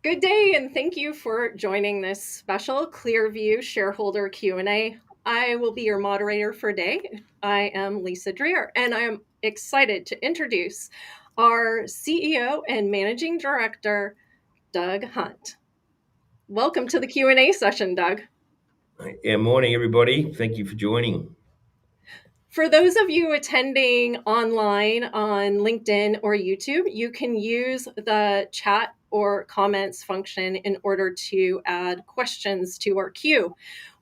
Good day, and thank you for joining this special ClearVue Shareholder Q&A. I will be your moderator for today. I am Lisa Dreer, and I am excited to introduce our CEO and Managing Director, Doug Hunt. Welcome to the Q&A session, Doug. Yeah, morning, everybody. Thank you for joining. For those of you attending online on LinkedIn or YouTube, you can use the chat or comments function in order to add questions to our queue.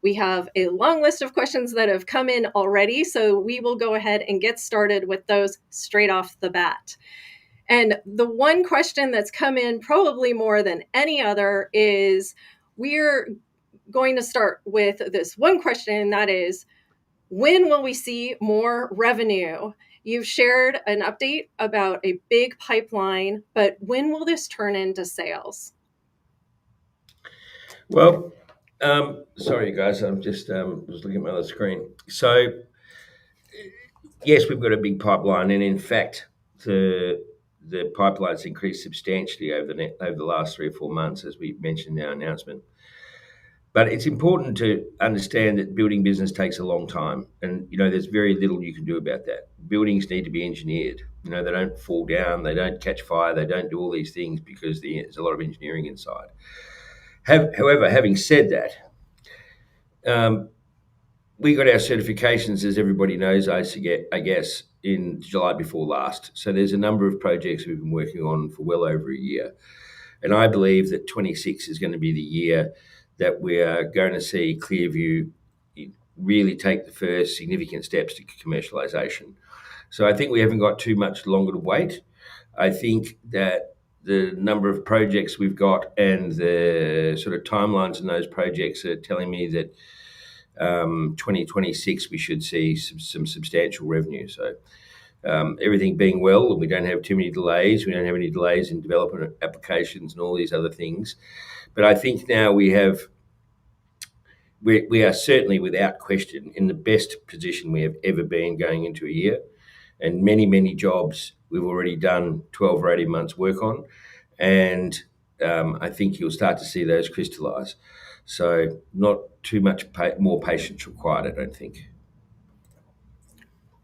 We have a long list of questions that have come in already, so we will go ahead and get started with those straight off the bat. And the one question that's come in probably more than any other is, we're going to start with this one question, and that is, when will we see more revenue? You've shared an update about a big pipeline, but when will this turn into sales? Well, sorry, guys. I'm just was looking at my other screen. So, yes, we've got a big pipeline, and in fact, the pipeline's increased substantially over the last 3 or 4 months, as we mentioned in our announcement. But it's important to understand that building business takes a long time, and there's very little you can do about that. Buildings need to be engineered. They don't fall down, they don't catch fire, they don't do all these things because there's a lot of engineering inside. However, having said that, we got our certifications, as everybody knows, I guess, in July before last. So there's a number of projects we've been working on for well over a year. And I believe that 26 is going to be the year that we are going to see ClearVue really take the first significant steps to commercialization. So I think we haven't got too much longer to wait. I think that the number of projects we've got and the sort of timelines in those projects are telling me that 2026 we should see some substantial revenue. So everything being well, and we don't have too many delays. We don't have any delays in development applications and all these other things. But I think now we are certainly, without question, in the best position we have ever been going into a year. And many, many jobs we've already done 12 or 18 months work on. And I think you'll start to see those crystallize. So not too much more patience required, I don't think.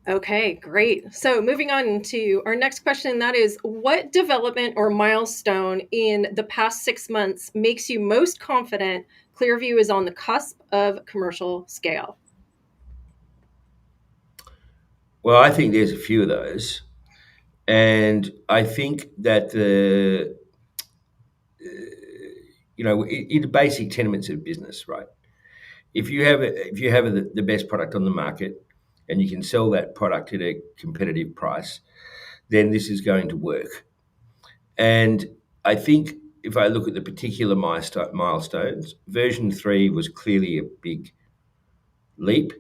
Okay, great. So moving on to our next question, that is, what development or milestone in the past 6 months makes you most confident ClearVue is on the cusp of commercial scale? Well, I think there's a few of those. And I think that in the basic tenements of business, right? If you have the best product on the market and you can sell that product at a competitive price, then this is going to work. And I think if I look at the particular milestones, version 3 was clearly a big leap.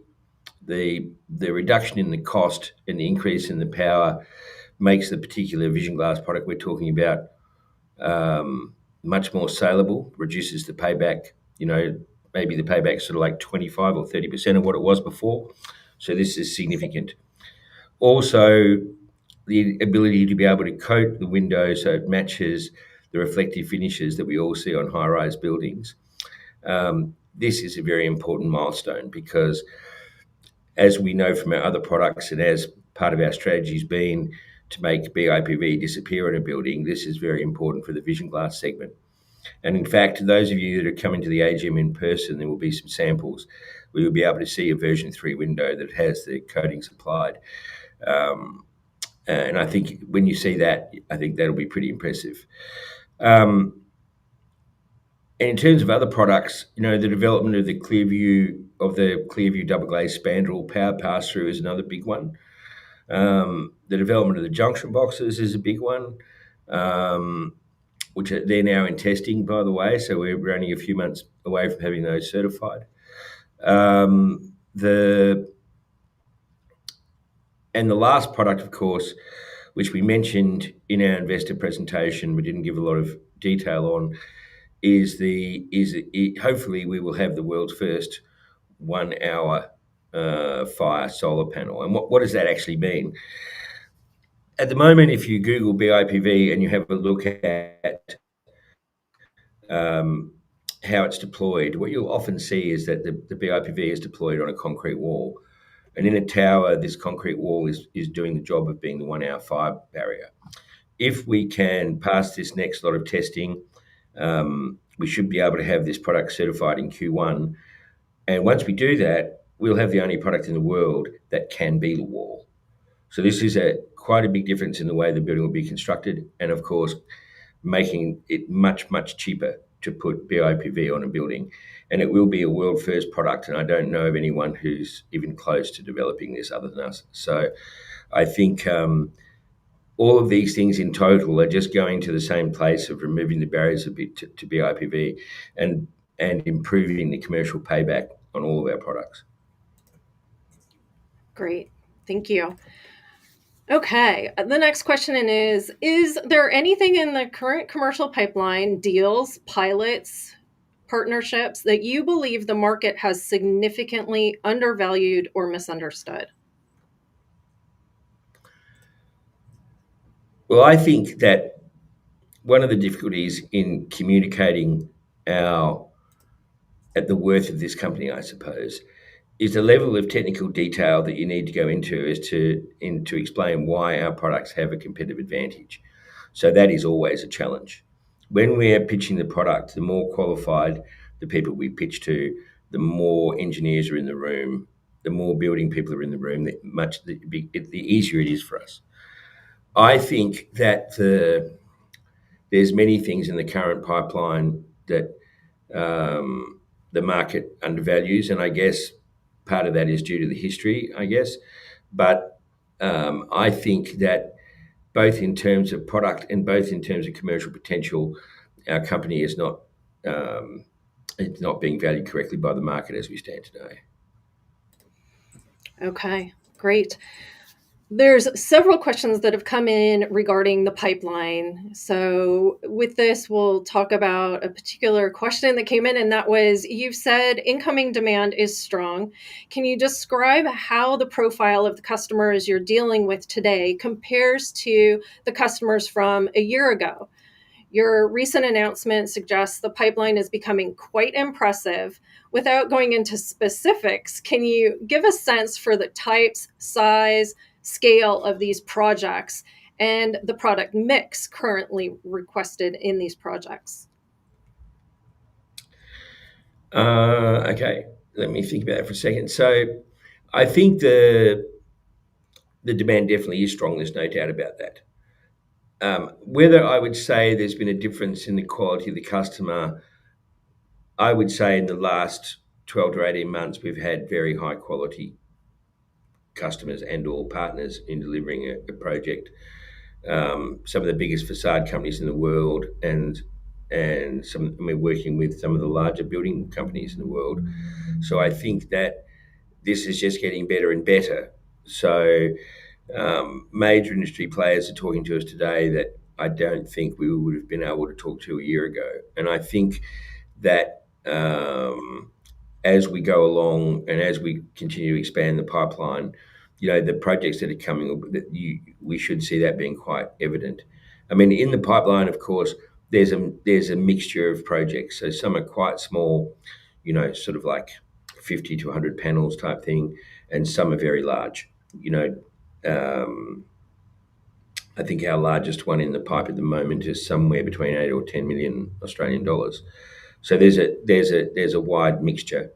The reduction in the cost and the increase in the power makes the particular vision glass product we're talking about much more saleable, reduces the payback. Maybe the payback's sort of like 25 or 30% of what it was before. So this is significant. Also, the ability to be able to coat the window so it matches the reflective finishes that we all see on high-rise buildings. This is a very important milestone because, as we know from our other products and as part of our strategy has been to make BIPV disappear in a building, this is very important for the vision glass segment. And in fact, those of you that are coming to the AGM in person, there will be some samples. We will be able to see a version 3 window that has the coatings applied. And I think when you see that, I think that'll be pretty impressive. And in terms of other products, the development of the ClearVue double glaze spandrel power pass-through is another big one. The development of the junction boxes is a big one, which they're now in testing, by the way. So we're only a few months away from having those certified. And the last product, of course, which we mentioned in our investor presentation, we didn't give a lot of detail on, is hopefully we will have the world's first 1-hour fire solar panel. And what does that actually mean? At the moment, if you Google BIPV and you have a look at how it's deployed, what you'll often see is that the BIPV is deployed on a concrete wall. And in a tower, this concrete wall is doing the job of being the 1 hour fire barrier. If we can pass this next lot of testing, we should be able to have this product certified in Q1. And once we do that, we'll have the only product in the world that can be the wall. So this is quite a big difference in the way the building will be constructed, and of course, making it much, much cheaper to put BIPV on a building. And it will be a world first product, and I don't know of anyone who's even close to developing this other than us. So I think all of these things in total are just going to the same place of removing the barriers a bit to BIPV and improving the commercial payback on all of our products. Great. Thank you. Okay, the next question is there anything in the current commercial pipeline, deals, pilots, partnerships that you believe the market has significantly undervalued or misunderstood? Well, I think that one of the difficulties in communicating at the worth of this company, I suppose, is the level of technical detail that you need to go into to explain why our products have a competitive advantage. So that is always a challenge. When we're pitching the product, the more qualified the people we pitch to, the more engineers are in the room, the more building people are in the room, the easier it is for us. I think that there's many things in the current pipeline that the market undervalues, and I guess part of that is due to the history, I guess. But I think that both in terms of product and both in terms of commercial potential, our company is not it's not being valued correctly by the market as we stand today. Okay, great. There's several questions that have come in regarding the pipeline. So with this, we'll talk about a particular question that came in, and that was, you've said incoming demand is strong. Can you describe how the profile of the customers you're dealing with today compares to the customers from a year ago? Your recent announcement suggests the pipeline is becoming quite impressive. Without going into specifics, can you give a sense for the types, size, scale of these projects and the product mix currently requested in these projects? Okay, let me think about that for a second. So I think the demand definitely is strong. There's no doubt about that. Whether I would say there's been a difference in the quality of the customer, I would say in the last 12 to 18 months, we've had very high quality customers and or partners in delivering a project. Some of the biggest facade companies in the world, and we're working with some of the larger building companies in the world. So I think that this is just getting better and better. So major industry players are talking to us today that I don't think we would have been able to talk to a year ago. And I think that as we go along and as we continue to expand the pipeline, the projects that are coming, we should see that being quite evident. I mean, in the pipeline, of course, there's a mixture of projects. So some are quite small, sort of like 50 to 100 panels type thing, and some are very large. I think our largest one in the pipe at the moment is somewhere between 8 or 10 million Australian dollars. So there's a wide mixture.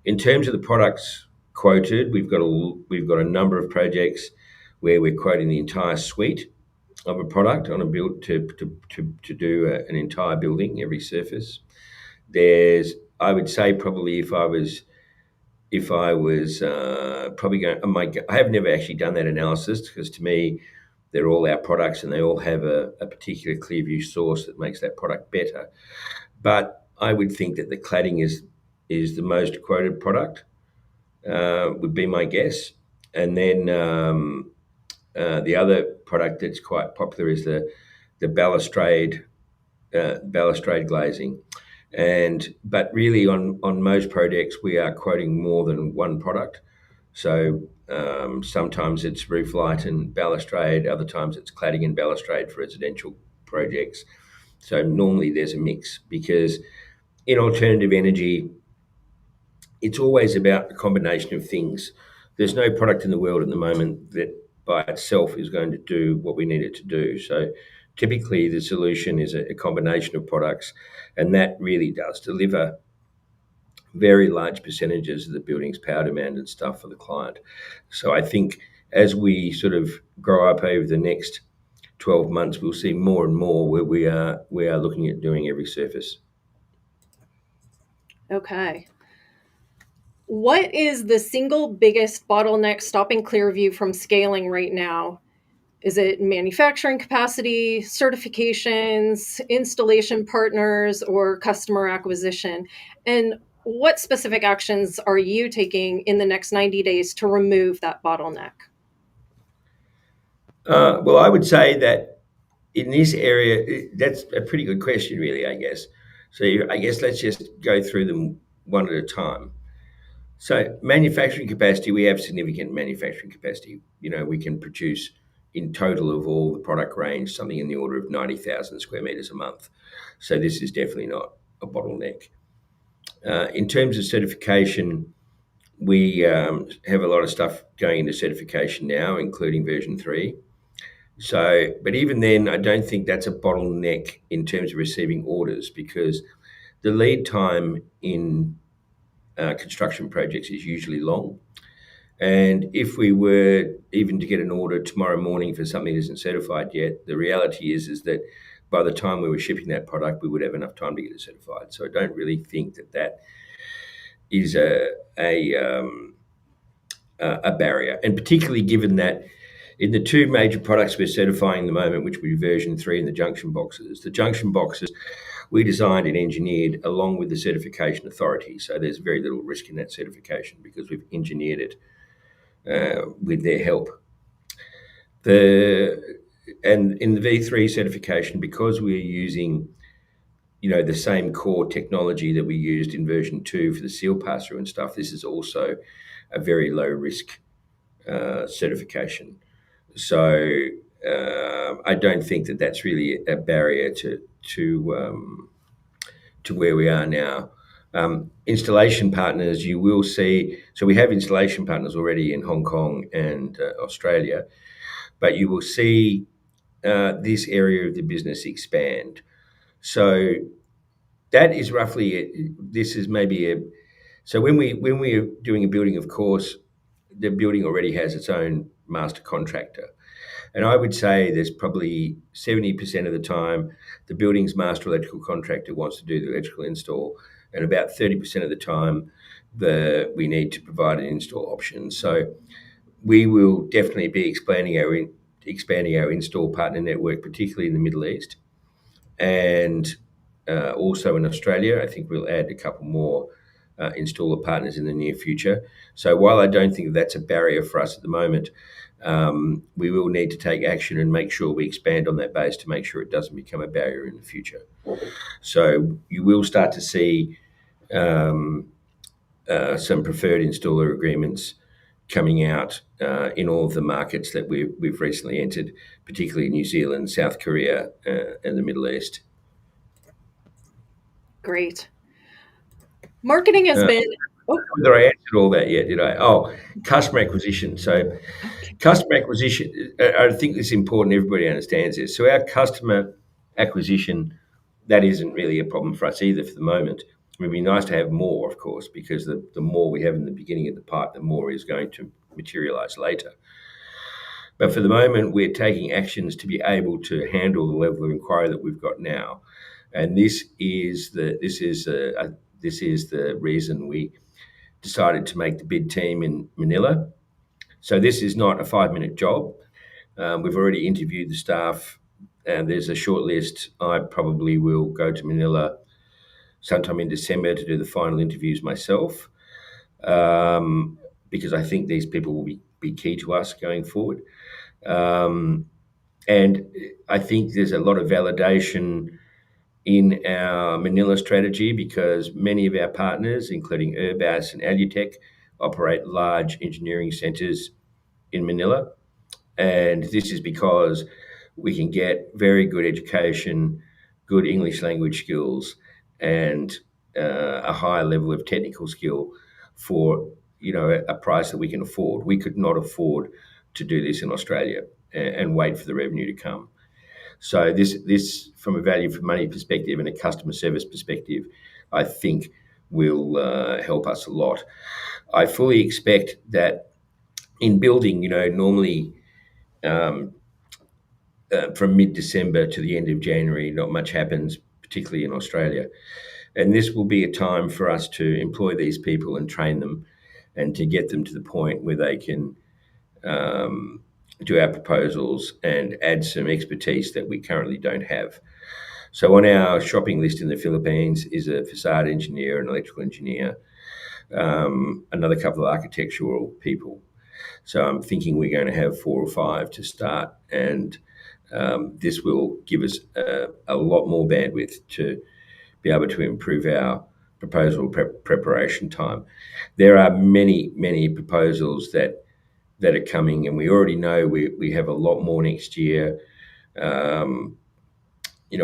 In terms of the products quoted, we've got a number of projects where we're quoting the entire suite of a product on a build to do an entire building, every surface. I would say probably if I was probably going, I have never actually done that analysis because to me, they're all our products and they all have a particular ClearVue source that makes that product better. But I would think that the cladding is the most quoted product, would be my guess. And then the other product that's quite popular is the balustrade glazing. But really on most projects, we are quoting more than one product. So sometimes it's roof light and balustrade, other times it's cladding and balustrade for residential projects. So normally there's a mix, because in alternative energy, it's always about a combination of things. There's no product in the world at the moment that by itself is going to do what we need it to do. So typically the solution is a combination of products, and that really does deliver very large percentages of the building's power demand and stuff for the client. So I think as we sort of grow up over the next 12 months, we'll see more and more where we are looking at doing every surface. Okay. What is the single biggest bottleneck stopping ClearVue from scaling right now? Is it manufacturing capacity, certifications, installation partners, or customer acquisition? And what specific actions are you taking in the next 90 days to remove that bottleneck? Well, I would say that in this area, that's a pretty good question, really, I guess. So I guess let's just go through them one at a time. So manufacturing capacity, we have significant manufacturing capacity. We can produce in total of all the product range something in the order of 90,000 square meters a month. So this is definitely not a bottleneck. In terms of certification, we have a lot of stuff going into certification now, including version 3. So, but even then, I don't think that's a bottleneck in terms of receiving orders, because the lead time in construction projects is usually long. And if we were even to get an order tomorrow morning for something that isn't certified yet, the reality is that by the time we were shipping that product, we would have enough time to get it certified. So I don't really think that is a barrier, and particularly given that in the two major products we're certifying at the moment, which would be version 3 and the junction boxes we designed and engineered along with the certification authority. So there's very little risk in that certification because we've engineered it with their help. And in the V3 certification, because we're using the same core technology that we used in version 2 for the seal pass-through and stuff, this is also a very low risk certification. So I don't think that that's really a barrier to where we are now. Installation partners, you will see. So we have installation partners already in Hong Kong and Australia, but you will see this area of the business expand. So that is roughly it. This is maybe a. So when we're doing a building, of course, the building already has its own master contractor. And I would say there's probably 70% of the time the building's master electrical contractor wants to do the electrical install, and about 30% of the time we need to provide an install option. So we will definitely be expanding our install partner network, particularly in the Middle East, and also in Australia. I think we'll add a couple more installer partners in the near future. So while I don't think that's a barrier for us at the moment, we will need to take action and make sure we expand on that base to make sure it doesn't become a barrier in the future. So you will start to see some preferred installer agreements coming out in all of the markets that we've recently entered, particularly New Zealand, South Korea, and the Middle East. Great. Marketing has been. Oh, Whether I answered all that yet, did I? Oh, customer acquisition. So okay. customer acquisition, I think it's important everybody understands this. So our customer acquisition, that isn't really a problem for us either for the moment. It would be nice to have more, of course, because the more we have in the beginning of the pipe, the more is going to materialize later. But for the moment, we're taking actions to be able to handle the level of inquiry that we've got now. And this is the reason we decided to make the bid team in Manila. So this is not a 5-minute job. We've already interviewed the staff, and there's a short list. I probably will go to Manila sometime in December to do the final interviews myself, because I think these people will be key to us going forward. And I think there's a lot of validation in our Manila strategy, because many of our partners, including Airbus and Alutech, operate large engineering centres in Manila. And this is because we can get very good education good English language skills and a higher level of technical skill for a price that we can afford. We could not afford to do this in Australia and wait for the revenue to come. So this from a value for money perspective and a customer service perspective, I think will help us a lot. I fully expect that in building, normally from mid-December to the end of January, not much happens, particularly in Australia. And this will be a time for us to employ these people and train them and to get them to the point where they can do our proposals and add some expertise that we currently don't have. So on our shopping list in the Philippines is a facade engineer, an electrical engineer, another couple of architectural people. So I'm thinking we're going to have 4 or 5 to start, and this will give us a lot more bandwidth to be able to improve our proposal preparation time. There are many, many proposals that are coming, and we already know we have a lot more next year.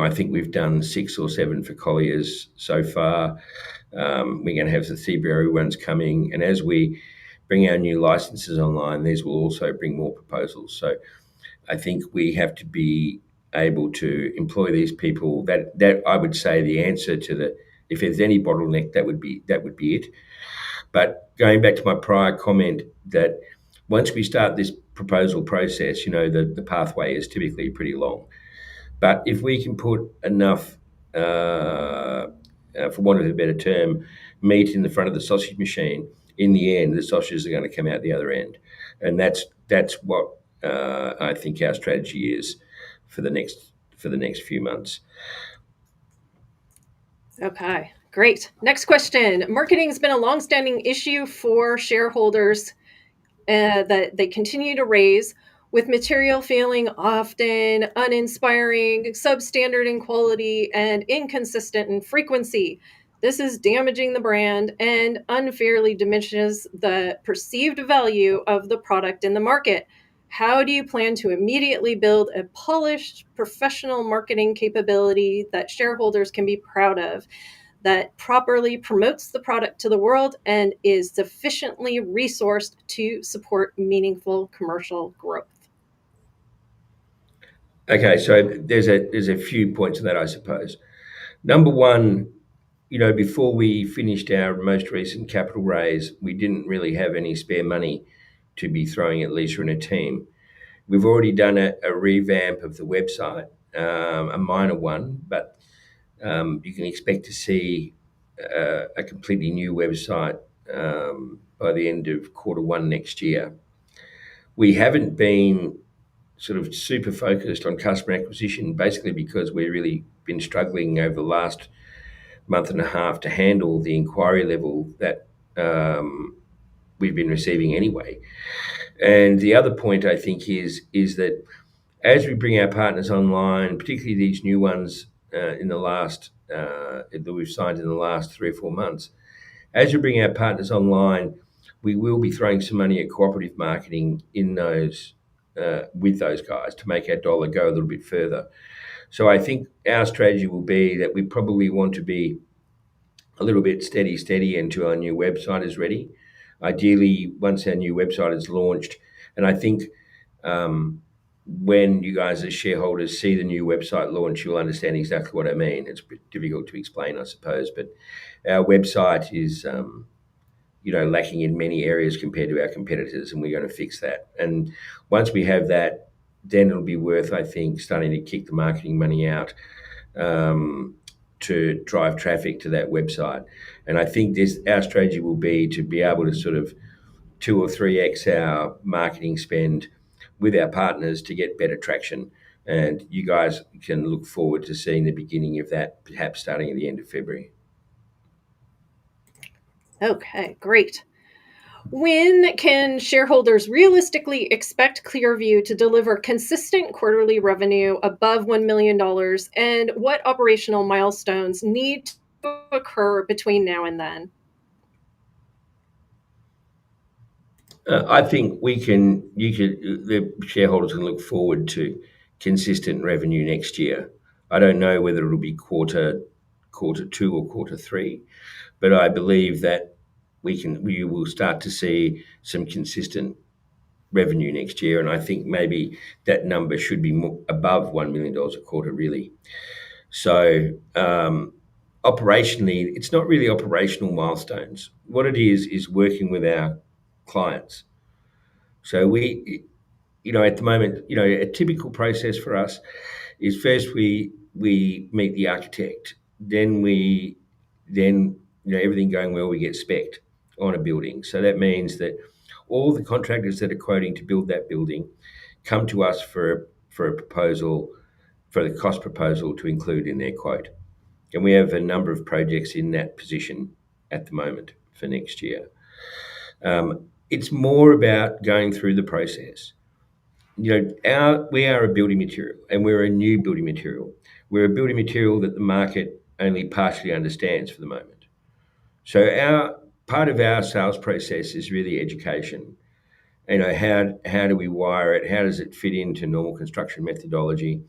I think we've done 6 or 7 for Colliers so far. We're going to have the February ones coming, and as we bring our new licenses online, these will also bring more proposals. So I think we have to be able to employ these people. That I would say the answer to if there's any bottleneck, that would be it. But going back to my prior comment, that once we start this proposal process, the pathway is typically pretty long. But if we can put enough, for want of a better term, meat in the front of the sausage machine, in the end, the sausages are going to come out the other end, and that's what I think our strategy is for the next few months. Okay, great. Next question. Marketing has been a longstanding issue for shareholders that they continue to raise, with material feeling often uninspiring, substandard in quality, and inconsistent in frequency. This is damaging the brand and unfairly diminishes the perceived value of the product in the market. How do you plan to immediately build a polished, professional marketing capability that shareholders can be proud of, that properly promotes the product to the world and is sufficiently resourced to support meaningful commercial growth? Okay, so there's a few points in that, I suppose. Number one, before we finished our most recent capital raise, we didn't really have any spare money to be throwing at Lisa and her team. We've already done a revamp of the website, a minor one, but you can expect to see a completely new website by the end of Q1 next year. We haven't been sort of super focused on customer acquisition, basically because we've really been struggling over the last month and a half to handle the inquiry level that we've been receiving anyway. And the other point, I think, is that as we bring our partners online, particularly these new ones that we've signed in the last 3 or 4 months, as we bring our partners online, we will be throwing some money at cooperative marketing in those with those guys to make our dollar go a little bit further. So I think our strategy will be that we probably want to be a little bit steady until our new website is ready. Ideally, once our new website is launched, and I think when you guys as shareholders see the new website launch, you'll understand exactly what I mean. It's a bit difficult to explain, I suppose, but our website is lacking in many areas compared to our competitors, and we're going to fix that. And once we have that, then it'll be worth, I think, starting to kick the marketing money out to drive traffic to that website. And I think our strategy will be to be able to sort of 2 or 3x our marketing spend with our partners to get better traction. And you guys can look forward to seeing the beginning of that, perhaps starting at the end of February. Okay, great. When can shareholders realistically expect ClearVue to deliver consistent quarterly revenue above $1 million, and what operational milestones need to occur between now and then? I think the shareholders can look forward to consistent revenue next year. I don't know whether it'll be quarter two or quarter three, but I believe that we will start to see some consistent revenue next year, and I think maybe that number should be more above $1 million a quarter, really. So operationally, it's not really operational milestones. What it is working with our clients. So at the moment, a typical process for us is first we meet the architect, then everything going well, we get spec'd on a building. So that means that all the contractors that are quoting to build that building come to us for a proposal, for the cost proposal to include in their quote. And we have a number of projects in that position at the moment for next year. It's more about going through the process. We are a building material, and we're a new building material. We're a building material that the market only partially understands for the moment. So our part of our sales process is really education. How do we wire it? How does it fit into normal construction methodology?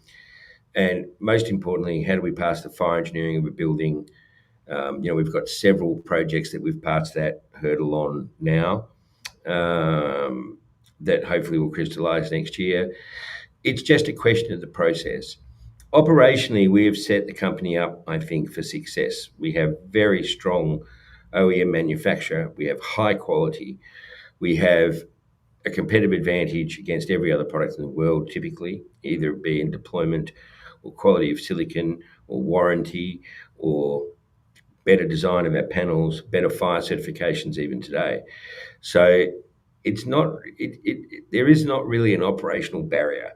And most importantly, how do we pass the fire engineering of a building? We've got several projects that we've passed that hurdle on now, that hopefully will crystallise next year. It's just a question of the process. Operationally, we have set the company up, I think, for success. We have very strong OEM manufacturer. We have high quality. We have a competitive advantage against every other product in the world, typically, either be in deployment or quality of silicon or warranty or better design of our panels, better fire certifications even today. So there is not really an operational barrier.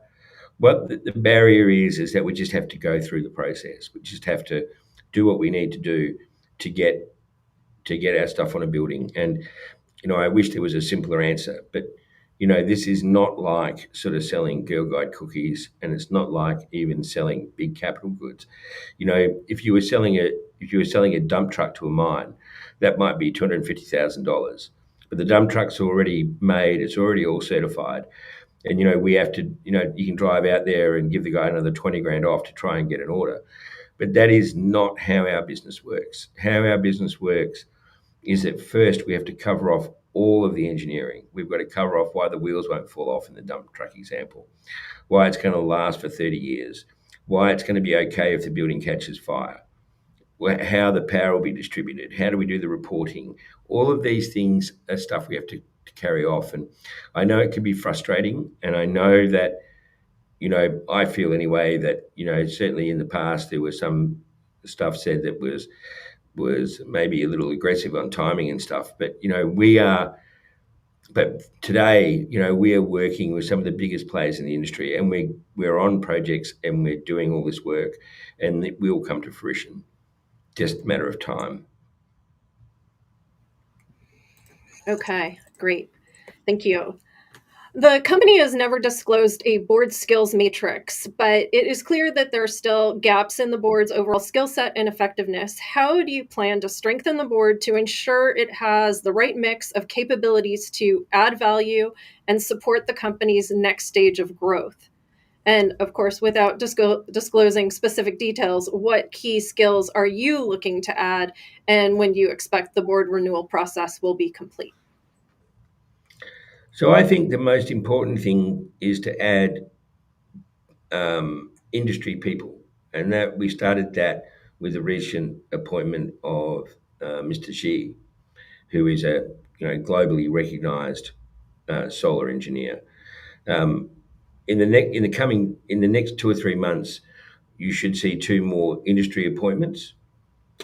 What the barrier is that we just have to go through the process. We just have to do what we need to do to get our stuff on a building. And I wish there was a simpler answer, but this is not like sort of selling Girl Guide cookies, and it's not like even selling big capital goods. If you were selling a dump truck to a mine, that might be $250,000, but the dump truck's already made, it's already all certified. And, we have to, you can drive out there and give the guy another 20 grand off to try and get an order. But that is not how our business works. How our business works is that first we have to cover off all of the engineering. We've got to cover off why the wheels won't fall off in the dump truck example, why it's going to last for 30 years, why it's going to be okay if the building catches fire, how the power will be distributed, how do we do the reporting. All of these things are stuff we have to carry off. And I know it can be frustrating, and I know that, I feel anyway that, certainly in the past there was some stuff said that was maybe a little aggressive on timing and stuff. But, but today, we are working with some of the biggest players in the industry, and we're on projects and we're doing all this work, and it will come to fruition. Just a matter of time. Okay, great. Thank you. The company has never disclosed a board skills matrix, but it is clear that there are still gaps in the board's overall skill set and effectiveness. How do you plan to strengthen the board to ensure it has the right mix of capabilities to add value and support the company's next stage of growth? And of course, without disclosing specific details, what key skills are you looking to add, and when do you expect the board renewal process will be complete? So I think the most important thing is to add industry people, and that we started that with the recent appointment of Mr. Xi, who is a globally recognised solar engineer. In the next 2 or 3 months, you should see 2 more industry appointments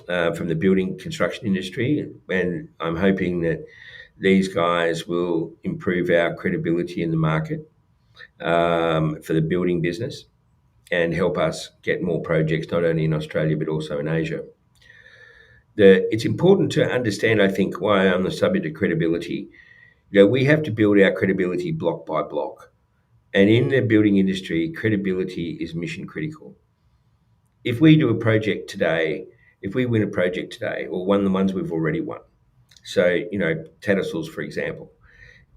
from the building construction industry, and I'm hoping that these guys will improve our credibility in the market for the building business and help us get more projects, not only in Australia but also in Asia. It's important to understand, I think, why on the subject of credibility, we have to build our credibility block by block. And in the building industry, credibility is mission critical. If we do a project today, if we win a project today, or one of the ones we've already won, so, Tattersalls, for example,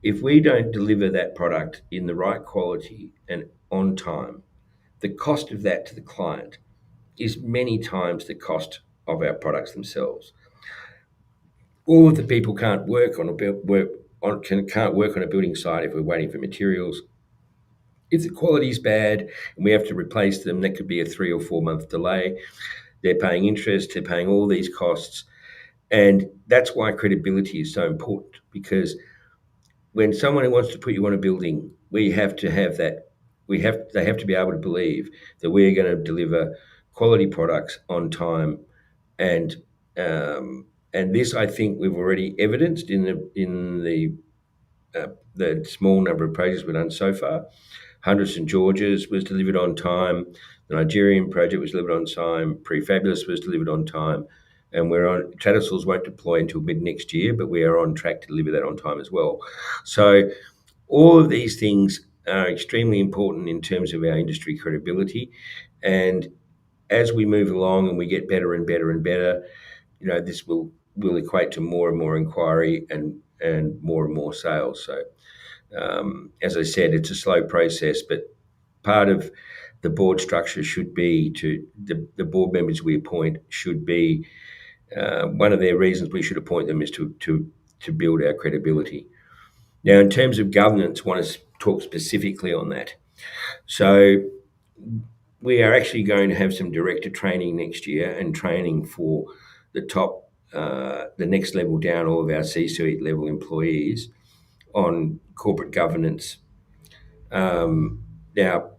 if we don't deliver that product in the right quality and on time, the cost of that to the client is many times the cost of our products themselves. All of the people can't work on a can't work on a building site if we're waiting for materials. If the quality is bad and we have to replace them, that could be a 3 or 4 month delay. They're paying interest, they're paying all these costs. And that's why credibility is so important, because when someone wants to put you on a building, we have to have that. They have to be able to believe that we're going to deliver quality products on time, and this I think we've already evidenced in the small number of projects we've done so far. 100 St George's was delivered on time. The Nigerian project was delivered on time. Prefabulous was delivered on time. And we're on, Tradisols won't deploy until mid next year, but we are on track to deliver that on time as well. So all of these things are extremely important in terms of our industry credibility. And as we move along and we get better and better and better, this will equate to more and more inquiry and more sales. So as I said, it's a slow process, but part of the board structure should be the board members we appoint should be one of their reasons we should appoint them is to build our credibility. Now, in terms of governance, I want to talk specifically on that. So we are actually going to have some director training next year and training for the top, the next level down, all of our C-suite level employees on corporate governance. Now,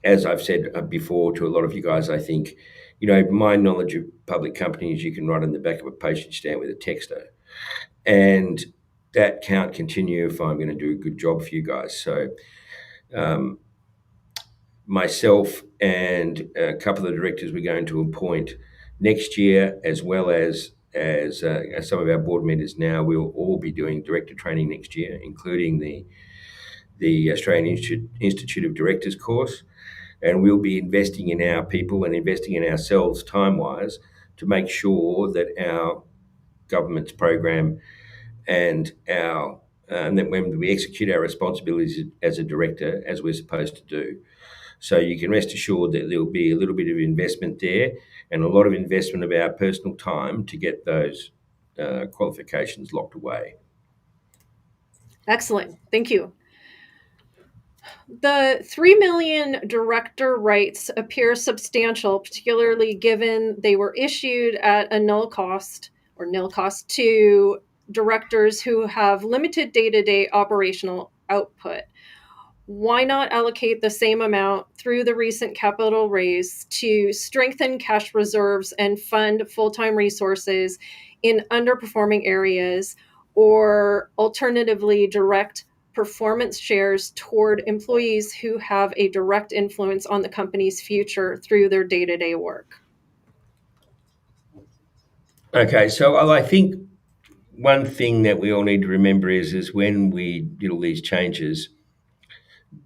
as I've said before to a lot of you guys, I think, my knowledge of public companies you can write on the back of a postage stamp with a texter. And that can't continue if I'm going to do a good job for you guys. So myself and a couple of directors we're going to appoint next year, as well as some of our board members now, we'll all be doing director training next year, including the Australian Institute of Directors course. And we'll be investing in our people and investing in ourselves time-wise to make sure that our government's program and that when we execute our responsibilities as a director, as we're supposed to do. So you can rest assured that there'll be a little bit of investment there and a lot of investment of our personal time to get those qualifications locked away. Excellent. Thank you. The 3 million director rights appear substantial, particularly given they were issued at a nil cost to directors who have limited day-to-day operational output. Why not allocate the same amount through the recent capital raise to strengthen cash reserves and fund full-time resources in underperforming areas, or alternatively direct performance shares toward employees who have a direct influence on the company's future through their day-to-day work? Okay, so I think one thing that we all need to remember is when we did all these changes,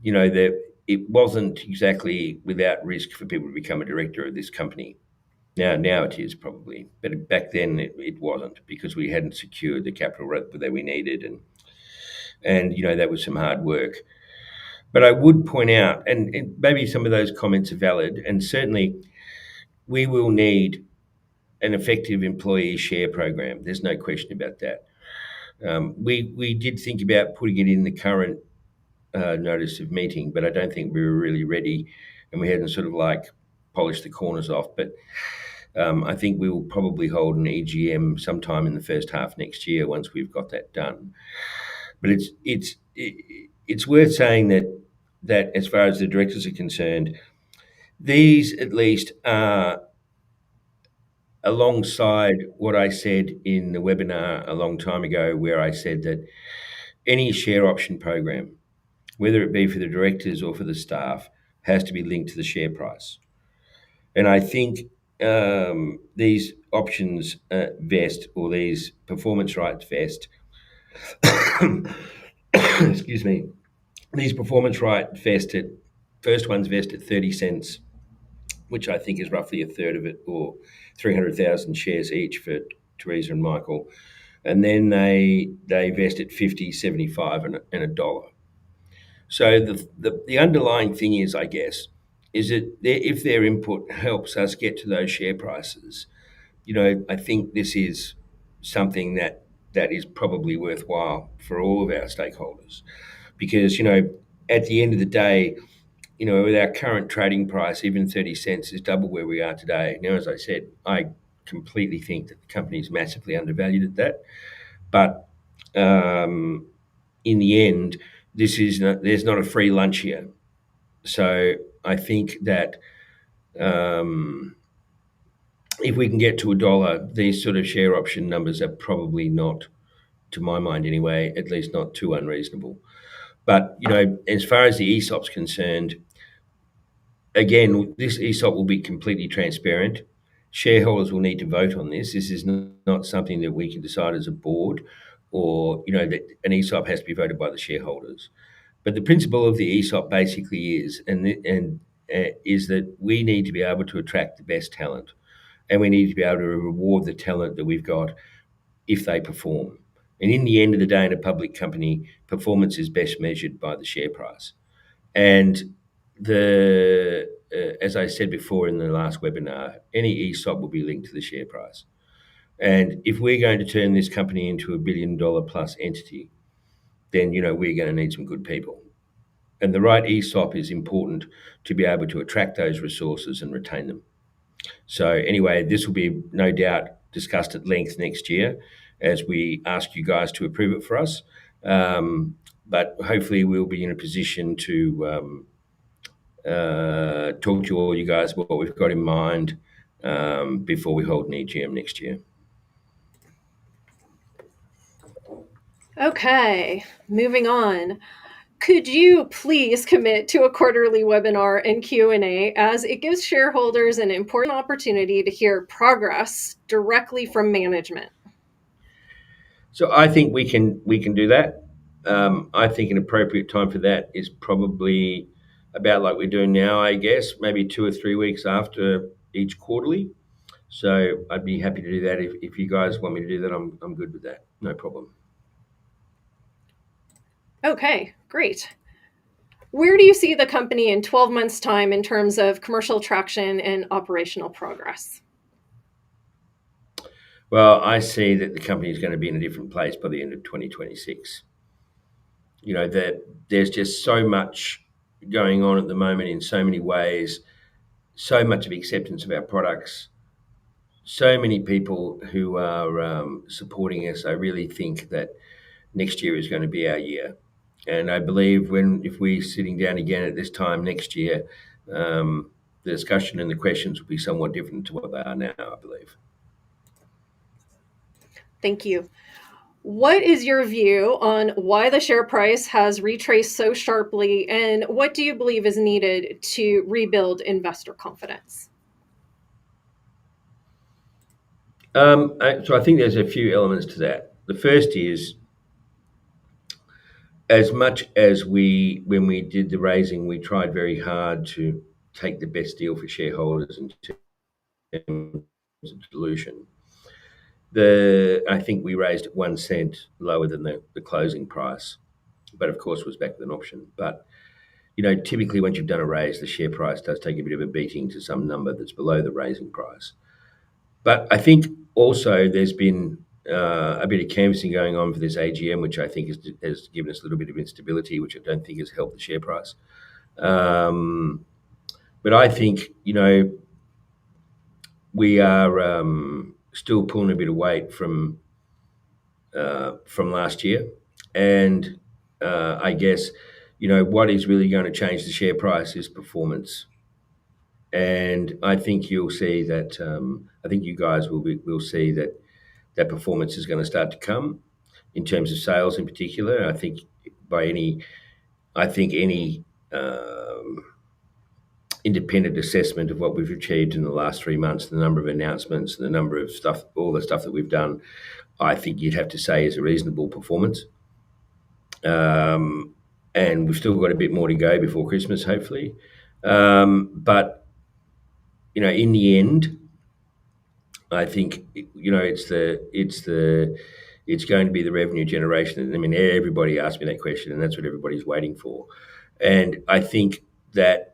that it wasn't exactly without risk for people to become a director of this company. Now it is probably, but back then it wasn't, because we hadn't secured the capital that we needed, and that was some hard work. But I would point out, and maybe some of those comments are valid, and certainly we will need an effective employee share program. There's no question about that. We did think about putting it in the current notice of meeting, but I don't think we were really ready, and we hadn't sort of polished the corners off. But I think we will probably hold an EGM sometime in the first half next year once we've got that done. But it's worth saying that as far as the directors are concerned, these at least are alongside what I said in the webinar a long time ago, where I said that any share option program, whether it be for the directors or for the staff, has to be linked to the share price. And I think these options vest, or these performance rights vest. Excuse me. These performance rights vested. First one's vested 30 cents, which I think is roughly a third of it, or 300,000 shares each for Teresa and Michael. And then they vest at 50, 75 and $1. So the underlying thing is, I guess, is that if their input helps us get to those share prices, I think this is something that is probably worthwhile for all of our stakeholders, because at the end of the day, with our current trading price, even 30 cents is double where we are today. Now, as I said, I completely think that the company is massively undervalued at that. But in the end, there's not a free lunch here. So I think that if we can get to $1, these sort of share option numbers are probably not, to my mind anyway, at least not too unreasonable. But as far as the ESOP's concerned, again, this ESOP will be completely transparent. Shareholders will need to vote on this. This is not something that we can decide as a board, or that an ESOP has to be voted by the shareholders. But the principle of the ESOP basically is that we need to be able to attract the best talent, and we need to be able to reward the talent that we've got if they perform. And in the end of the day, in a public company, performance is best measured by the share price. And as I said before in the last webinar, any ESOP will be linked to the share price. And if we're going to turn this company into $1 billion plus entity, then we're going to need some good people. And the right ESOP is important to be able to attract those resources and retain them. So anyway, this will be no doubt discussed at length next year as we ask you guys to approve it for us. But hopefully we'll be in a position to talk to all you guys about what we've got in mind before we hold an EGM next year. Okay, moving on. Could you please commit to a quarterly webinar and Q&A, as it gives shareholders an important opportunity to hear progress directly from management? So I think we can do that. I think an appropriate time for that is probably about like we're doing now, I guess, maybe 2 or 3 weeks after each quarterly. So I'd be happy to do that. If you guys want me to do that, I'm good with that. No problem. Okay, great. Where do you see the company in 12 months' time in terms of commercial traction and operational progress? Well, I see that the company is going to be in a different place by the end of 2026. That there's just so much going on at the moment in so many ways, so much of acceptance of our products, so many people who are supporting us. I really think that next year is going to be our year. And I believe if we're sitting down again at this time next year, the discussion and the questions will be somewhat different to what they are now, I believe. Thank you. What is your view on why the share price has retraced so sharply, and what do you believe is needed to rebuild investor confidence? So I think there's a few elements to that. The first is, as much as when we did the raising, we tried very hard to take the best deal for shareholders in terms of dilution. I think we raised at 1 cent lower than the closing price, but of course was back with an option. But typically once you've done a raise, the share price does take a bit of a beating to some number that's below the raising price. But I think also there's been a bit of canvassing going on for this AGM, which I think has given us a little bit of instability, which I don't think has helped the share price. But I think, we are still pulling a bit of weight from last year. And I guess, what is really going to change the share price is performance. And I think you'll see that, I think you guys will see that performance is going to start to come in terms of sales in particular. I think any independent assessment of what we've achieved in the last 3 months, the number of announcements, the number of stuff, all the stuff that we've done, I think you'd have to say is a reasonable performance. And we've still got a bit more to go before Christmas, hopefully. But in the end, I think it's going to be the revenue generation. I mean, everybody asked me that question, and that's what everybody's waiting for. And I think that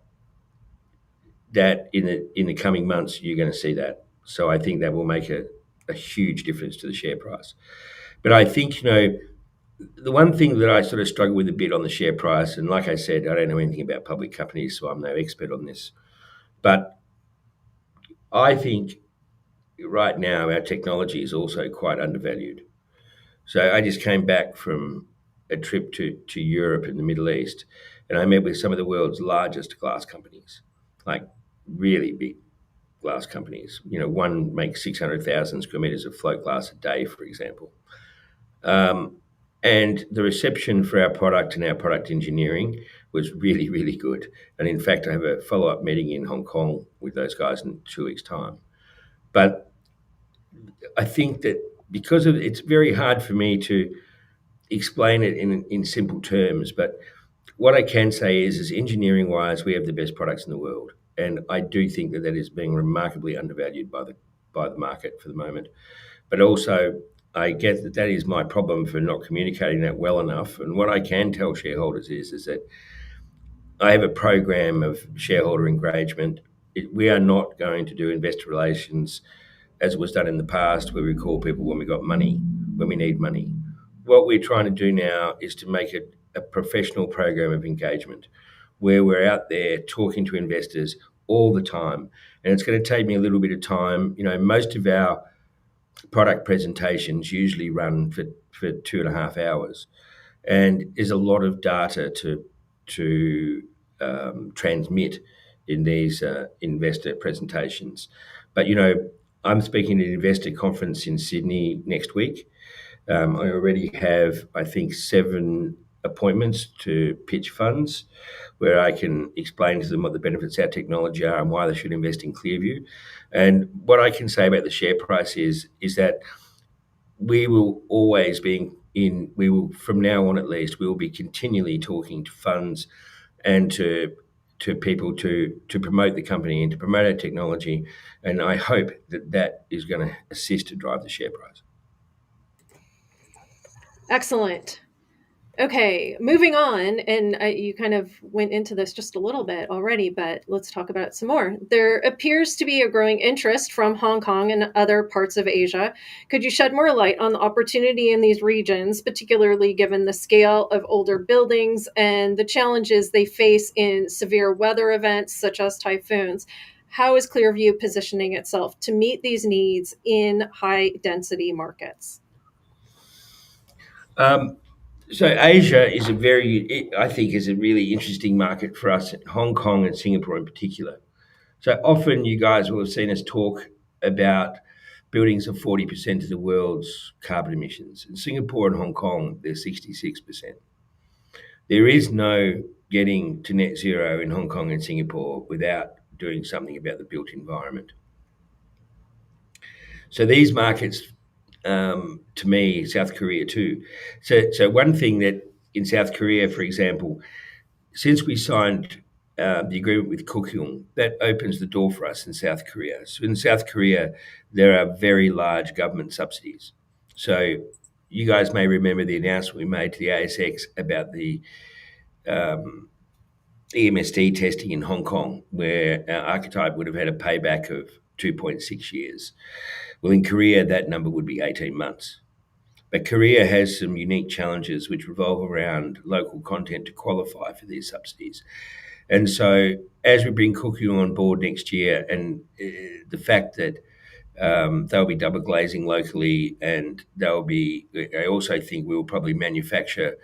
that in the coming months you're going to see that. So I think that will make a huge difference to the share price. But I think, the one thing that I sort of struggle with a bit on the share price, and like I said, I don't know anything about public companies, so I'm no expert on this. But I think right now our technology is also quite undervalued. So I just came back from a trip to Europe and the Middle East, and I met with some of the world's largest glass companies, like really big glass companies. One makes 600,000 square meters of float glass a day, for example. Um, and the reception for our product and our product engineering was really, really good. And in fact, I have a follow-up meeting in Hong Kong with those guys in 2 weeks' time. But I think that because of it's very hard for me to explain it in simple terms. But what I can say is engineering-wise, we have the best products in the world, and I do think that is being remarkably undervalued by the market for the moment. But also, I get that is my problem for not communicating that well enough. And what I can tell shareholders is that I have a program of shareholder engagement. We are not going to do investor relations as it was done in the past, where we call people when we got money, when we need money. What we're trying to do now is to make it a professional program of engagement where we're out there talking to investors all the time. And it's going to take me a little bit of time. Most of our product presentations usually run for 2.5 hours, and there's a lot of data to transmit in these investor presentations. But I'm speaking at an investor conference in Sydney next week. I already have, I think, 7 appointments to pitch funds where I can explain to them what the benefits of our technology are and why they should invest in ClearVue. And what I can say about the share price is that we will always be we will, from now on at least, we will be continually talking to funds and to people to promote the company and to promote our technology. And I hope that is going to assist to drive the share price. Excellent. Okay, moving on, and you kind of went into this just a little bit already, but let's talk about it some more. There appears to be a growing interest from Hong Kong and other parts of Asia. Could you shed more light on the opportunity in these regions, particularly given the scale of older buildings and the challenges they face in severe weather events such as typhoons? How is ClearVue positioning itself to meet these needs in high-density markets? So Asia is I think, is a really interesting market for us, Hong Kong and Singapore in particular. So often you guys will have seen us talk about buildings of 40% of the world's carbon emissions. In Singapore and Hong Kong, they're 66%. There is no getting to net zero in Hong Kong and Singapore without doing something about the built environment. So these markets, to me, South Korea too. So one thing that in South Korea, for example, since we signed the agreement with Kokyung, that opens the door for us in South Korea. So in South Korea, there are very large government subsidies. So you guys may remember the announcement we made to the ASX about the AWST testing in Hong Kong, where our archetype would have had a payback of 2.6 years. Well, in Korea, that number would be 18 months. But Korea has some unique challenges which revolve around local content to qualify for these subsidies. And so as we bring Kokyung on board next year, and the fact that they'll be double glazing locally, and I also think we will probably manufacture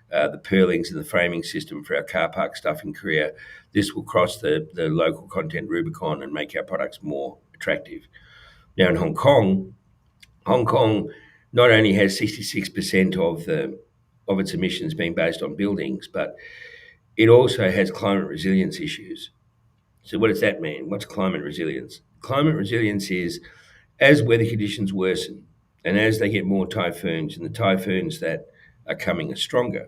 the purlins and the framing system for our car park stuff in Korea. This will cross the local content Rubicon and make our products more attractive. Now in Hong Kong not only has 66% of its emissions being based on buildings, but it also has climate resilience issues. So what does that mean? What's climate resilience? Climate resilience is as weather conditions worsen and as they get more typhoons, and the typhoons that are coming are stronger,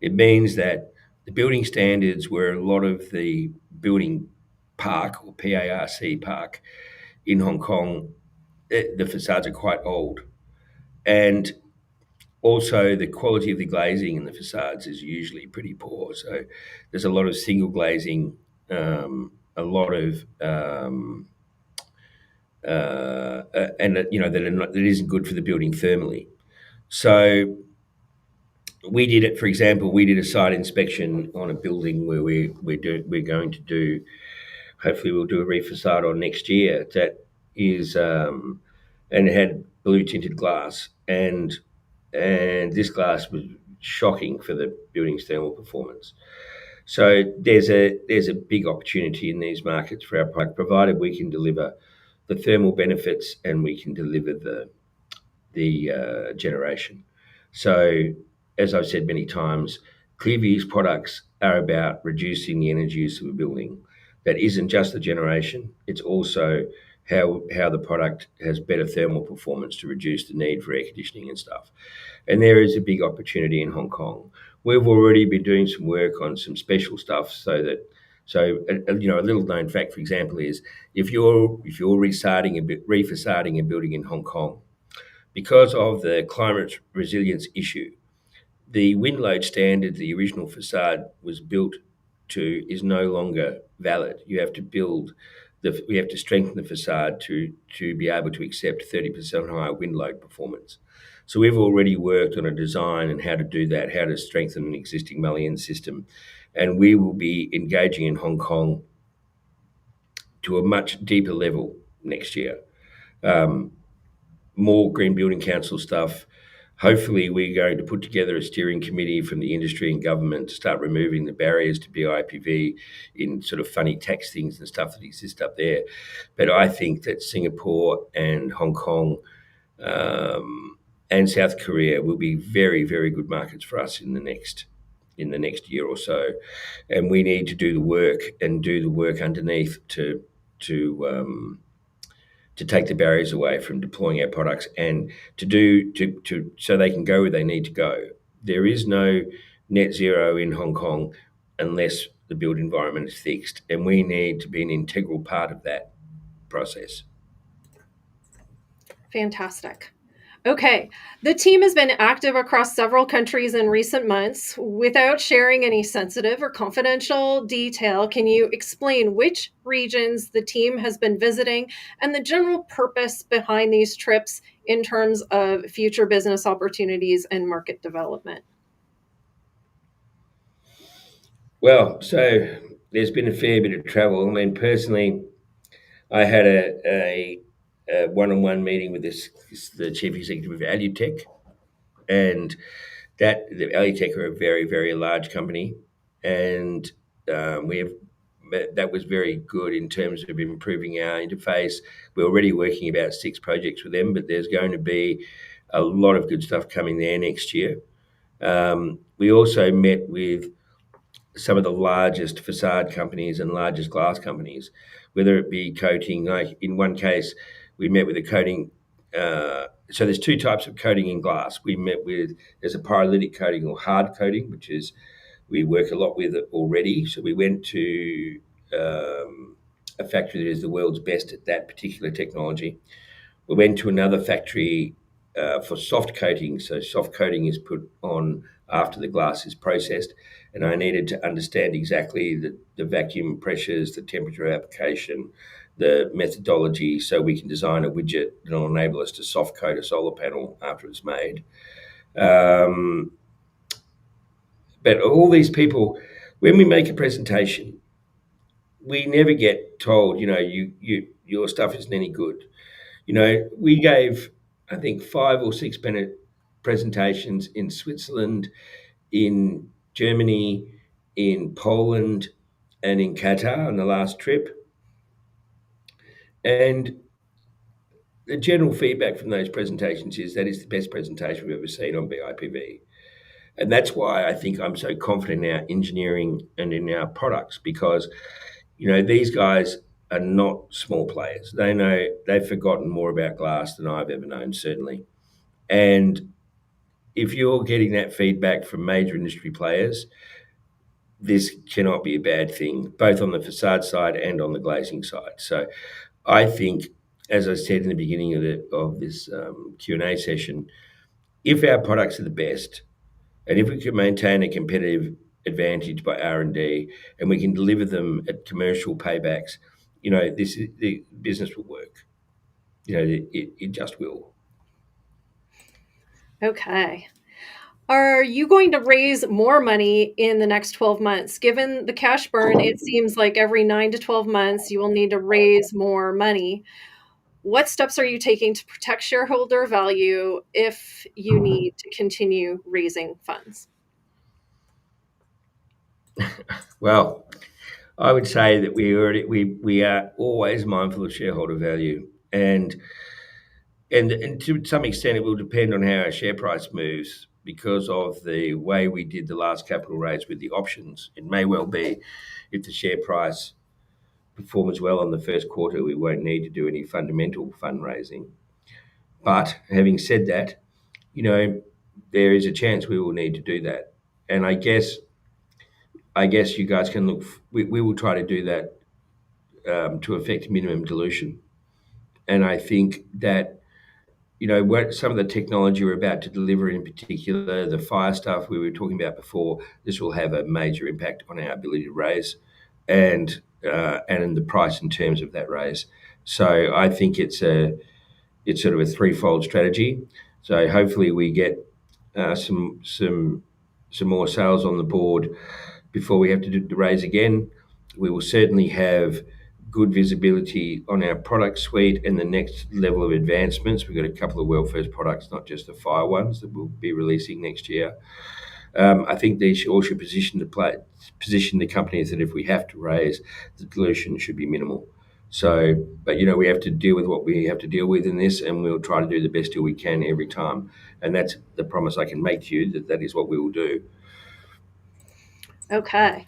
it means that the building standards where a lot of the building park, or PARC park, in Hong Kong, the facades are quite old. And also, the quality of the glazing in the facades is usually pretty poor. So there's a lot of single glazing a lot of and that isn't good for the building thermally. So we did it. For example, we did a site inspection on a building where we're going to do. Hopefully, we'll do a refacade on next year. That is, and it had blue tinted glass, and this glass was shocking for the building's thermal performance. So there's a big opportunity in these markets for our product, provided we can deliver the thermal benefits and we can deliver the generation. So, as I've said many times, ClearVue's products are about reducing the energy use of a building. That isn't just the generation; it's also how the product has better thermal performance to reduce the need for air conditioning and stuff. And there is a big opportunity in Hong Kong. We've already been doing some work on some special stuff a little known fact, for example, is if you're refacading a building in Hong Kong, because of the climate resilience issue, the wind load standard the original facade was built to is no longer valid. We have to strengthen the facade to be able to accept 30% higher wind load performance. So we've already worked on a design and how to do that, how to strengthen an existing Mullion system, and we will be engaging in Hong Kong to a much deeper level next year. More Green Building Council stuff. Hopefully, we're going to put together a steering committee from the industry and government to start removing the barriers to BIPV in sort of funny tax things and stuff that exist up there. But I think that Singapore and Hong Kong and South Korea will be very, very good markets for us in the next year or so, and we need to do the work underneath to take the barriers away from deploying our products and so they can go where they need to go. There is no net zero in Hong Kong unless the built environment is fixed, and we need to be an integral part of that process. Fantastic. Okay, the team has been active across several countries in recent months. Without sharing any sensitive or confidential detail, can you explain which regions the team has been visiting and the general purpose behind these trips in terms of future business opportunities and market development? Well, so there's been a fair bit of travel. I mean, personally, I had a one-on-one meeting with the chief executive of AWST, and the AWST are a very, very large company, and that was very good in terms of improving our interface. We're already working about 6 projects with them, but there's going to be a lot of good stuff coming there next year. We also met with some of the largest facade companies and largest glass companies, whether it be coating. Like in one case, we met with a coating. So there's 2 types of coating in glass. There's a pyrolytic coating or hard coating, which is we work a lot with it already. So we went to a factory that is the world's best at that particular technology. We went to another factory for soft coating. So soft coating is put on after the glass is processed, and I needed to understand exactly the vacuum pressures, the temperature application, the methodology, so we can design a widget that will enable us to soft coat a solar panel after it's made. But all these people, when we make a presentation, we never get told, your stuff isn't any good. We gave, I think, 5 or 6 presentations in Switzerland, in Germany, in Poland, and in Qatar on the last trip. And the general feedback from those presentations is that is the best presentation we've ever seen on BIPV. And that's why I think I'm so confident in our engineering and in our products, because, these guys are not small players. They've forgotten more about glass than I've ever known, certainly. And if you're getting that feedback from major industry players, this cannot be a bad thing, both on the facade side and on the glazing side. So I think, as I said in the beginning of this Q&A session, if our products are the best, and if we can maintain a competitive advantage by R&D, and we can deliver them at commercial paybacks, the business will work. It just will. Okay. Are you going to raise more money in the next 12 months? Given the cash burn, it seems like every 9 to 12 months you will need to raise more money. What steps are you taking to protect shareholder value if you need to continue raising funds? Well, I would say that we are always mindful of shareholder value, and to some extent it will depend on how our share price moves because of the way we did the last capital raise with the options. It may well be if the share price performs well on the first quarter, we won't need to do any fundamental fundraising. But having said that, there is a chance we will need to do that, and I guess you guys can look. We will try to do that to affect minimum dilution. And I think that, what some of the technology we're about to deliver, in particular, the fire stuff we were talking about before, this will have a major impact on our ability to raise and in the price in terms of that raise. So I think it's sort of a threefold strategy. So hopefully we get some more sales on the board before we have to do the raise again. We will certainly have good visibility on our product suite and the next level of advancements. We've got a couple of world-first products, not just the fire ones, that we'll be releasing next year. I think they should also position the company as that if we have to raise, the dilution should be minimal. So, but we have to deal with what we have to deal with in this, and we'll try to do the best deal we can every time. And that's the promise I can make to you, that is what we will do. Okay.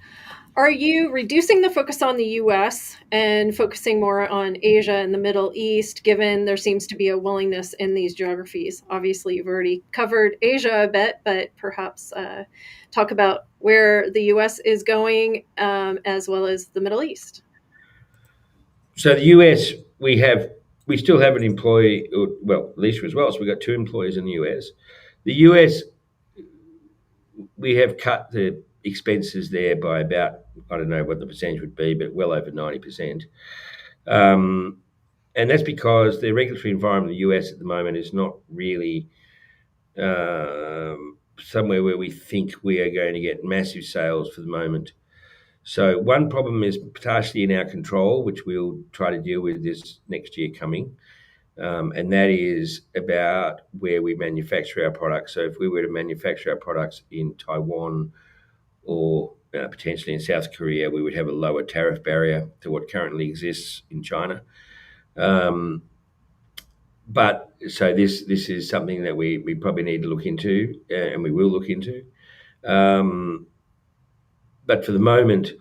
Are you reducing the focus on the US and focusing more on Asia and the Middle East, given there seems to be a willingness in these geographies? Obviously, you've already covered Asia a bit, but perhaps talk about where the US is going as well as the Middle East. So the US, we still have an employee, well, Lisa as well. So we've got 2 employees in the US. The US, we have cut the expenses there by about, I don't know what the percentage would be, but well over 90%. And that's because the regulatory environment in the US at the moment is not really somewhere where we think we are going to get massive sales for the moment. So one problem is partially in our control, which we'll try to deal with this next year coming. And that is about where we manufacture our products. So if we were to manufacture our products in Taiwan or potentially in South Korea, we would have a lower tariff barrier to what currently exists in China. But so this is something that we probably need to look into, and we will look into. But for the moment,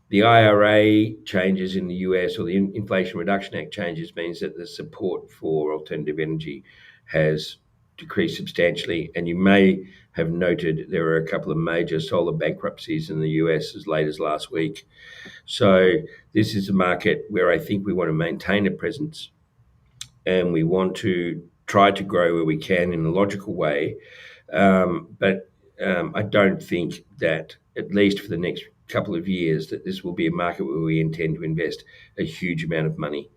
the IRA changes in the US, or the Inflation Reduction Act changes, means that the support for alternative energy has decreased substantially. And you may have noted there are a couple of major solar bankruptcies in the US as late as last week. So this is a market where I think we want to maintain a presence, and we want to try to grow where we can in a logical way. But I don't think that, at least for the next couple of years, that this will be a market where we intend to invest a huge amount of money.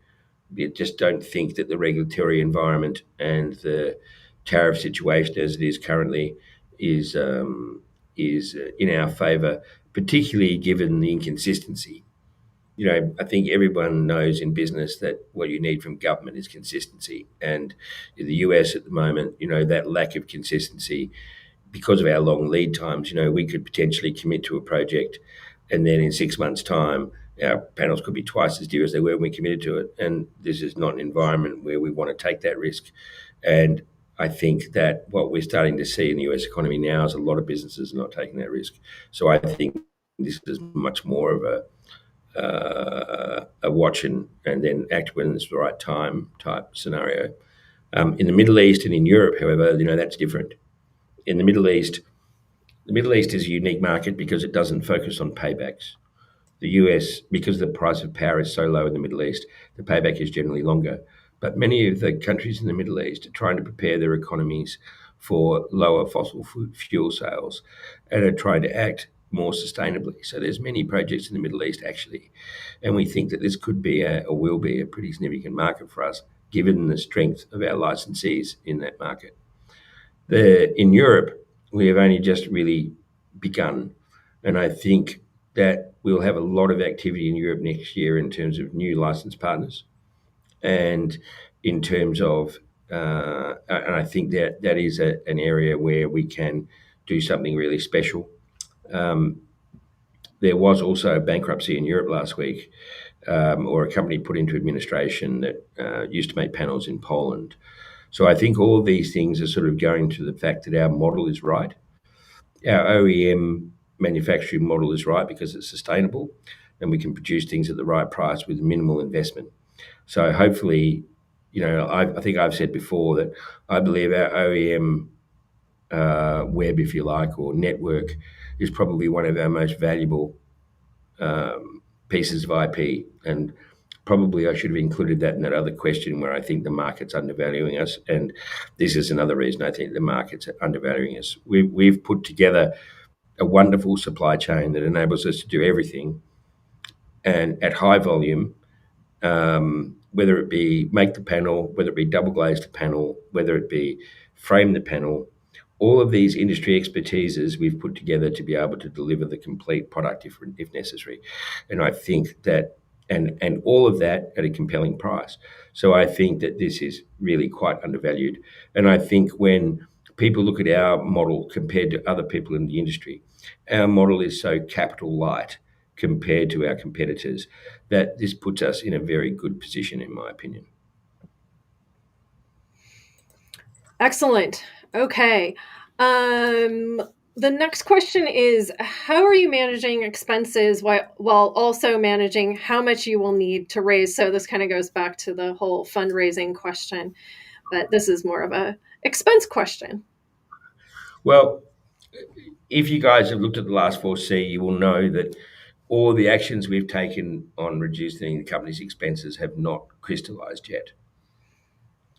We just don't think that the regulatory environment and the tariff situation as it is currently is in our favour, particularly given the inconsistency. I think everyone knows in business that what you need from government is consistency. And in the US at the moment, that lack of consistency, because of our long lead times, we could potentially commit to a project, and then in 6 months' time, our panels could be twice as dear as they were when we committed to it. And this is not an environment where we want to take that risk. And I think that what we're starting to see in the US economy now is a lot of businesses not taking that risk. So I think this is much more of a watch and then act when it's the right time type scenario. In the Middle East and in Europe, however, that's different. In the Middle East is a unique market because it doesn't focus on paybacks. The US, because the price of power is so low in the Middle East, the payback is generally longer. But many of the countries in the Middle East are trying to prepare their economies for lower fossil fuel sales, and are trying to act more sustainably. So there's many projects in the Middle East actually, and we think that this could be or will be a pretty significant market for us, given the strength of our licensees in that market. In Europe, we have only just really begun, and I think that we'll have a lot of activity in Europe next year in terms of new license partners, and in terms of, and I think that that is an area where we can do something really special. There was also a bankruptcy in Europe last week, or a company put into administration that used to make panels in Poland. So I think all of these things are sort of going to the fact that our model is right. Our OEM manufacturing model is right because it's sustainable and we can produce things at the right price with minimal investment. So hopefully, I think I've said before that I believe our OEM web, if you like, or network is probably one of our most valuable pieces of IP. And probably I should have included that in that other question where I think the market's undervaluing us. And this is another reason I think the market's undervaluing us. We've put together a wonderful supply chain that enables us to do everything and at high volume, whether it be make the panel, whether it be double glaze the panel, whether it be frame the panel. All of these industry expertises we've put together to be able to deliver the complete product if necessary. And I think that, and all of that at a compelling price. So I think that this is really quite undervalued. And I think when people look at our model compared to other people in the industry, our model is so capital light compared to our competitors that this puts us in a very good position, in my opinion. Excellent. Okay. The next question is, how are you managing expenses while also managing how much you will need to raise? So this kind of goes back to the whole fundraising question, but this is more of a expense question. Well, if you guys have looked at the last 4C, you will know that all the actions we've taken on reducing the company's expenses have not crystallized yet.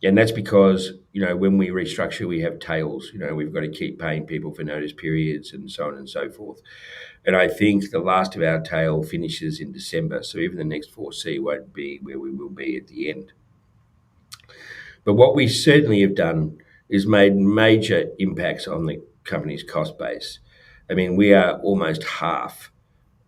And that's because, when we restructure, we have tails. We've got to keep paying people for notice periods and so on and so forth. And I think the last of our tail finishes in December. So even the next 4C won't be where we will be at the end. But what we certainly have done is made major impacts on the company's cost base. I mean, we are almost half,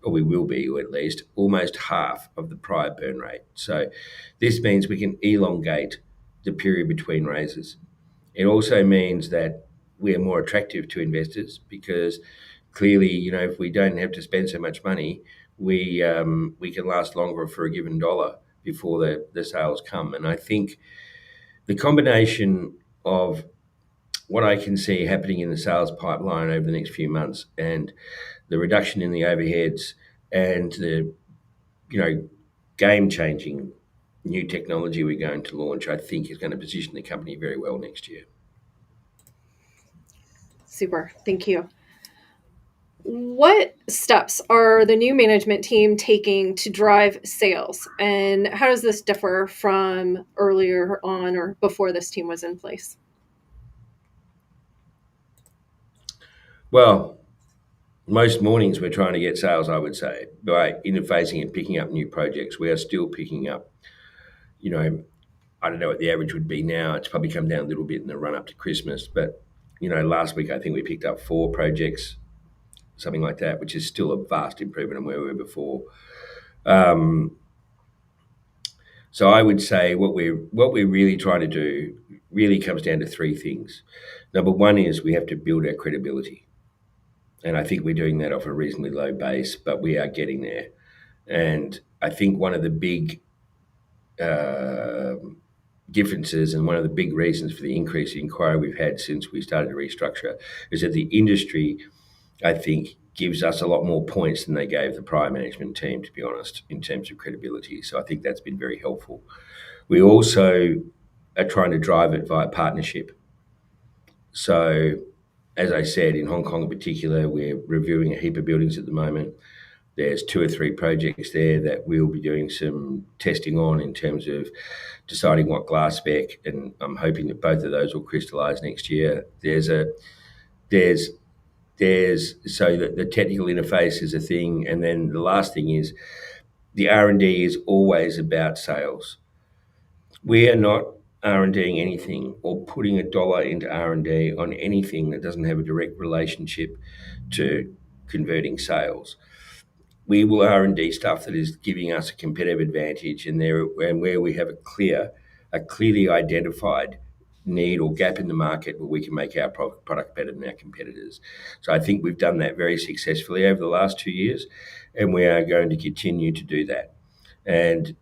or we will be, or at least almost half of the prior burn rate. So this means we can elongate the period between raises. It also means that we are more attractive to investors because clearly, if we don't have to spend so much money, we can last longer for a given dollar before the sales come. And I think the combination of what I can see happening in the sales pipeline over the next few months and the reduction in the overheads and the game-changing new technology we're going to launch, I think is going to position the company very well next year. Super. Thank you. What steps are the new management team taking to drive sales? And how does this differ from earlier on or before this team was in place? Well, most mornings we're trying to get sales, I would say, by interfacing and picking up new projects. We are still picking up, I don't know what the average would be now. It's probably come down a little bit in the run up to Christmas. But, last week I think we picked up 4 projects, something like that, which is still a vast improvement on where we were before. So I would say what we're really trying to do really comes down to 3 things. Number one is we have to build our credibility. And I think we're doing that off a reasonably low base, but we are getting there. And I think one of the big differences and one of the big reasons for the increase in inquiry we've had since we started to restructure is that the industry, I think, gives us a lot more points than they gave the prior management team, to be honest, in terms of credibility. So I think that's been very helpful. We also are trying to drive it via partnership. So, as I said, in Hong Kong in particular, we're reviewing a heap of buildings at the moment. There's 2 or 3 projects there that we'll be doing some testing on in terms of deciding what glass spec, and I'm hoping that both of those will crystallise next year. There's so that the technical interface is a thing, and then the last thing is the R&D is always about sales. We are not R&Ding anything or putting a dollar into R&D on anything that doesn't have a direct relationship to converting sales. We will R&D stuff that is giving us a competitive advantage, and where we have a clearly identified need or gap in the market where we can make our product better than our competitors. So I think we've done that very successfully over the last 2 years, and we are going to continue to do that. And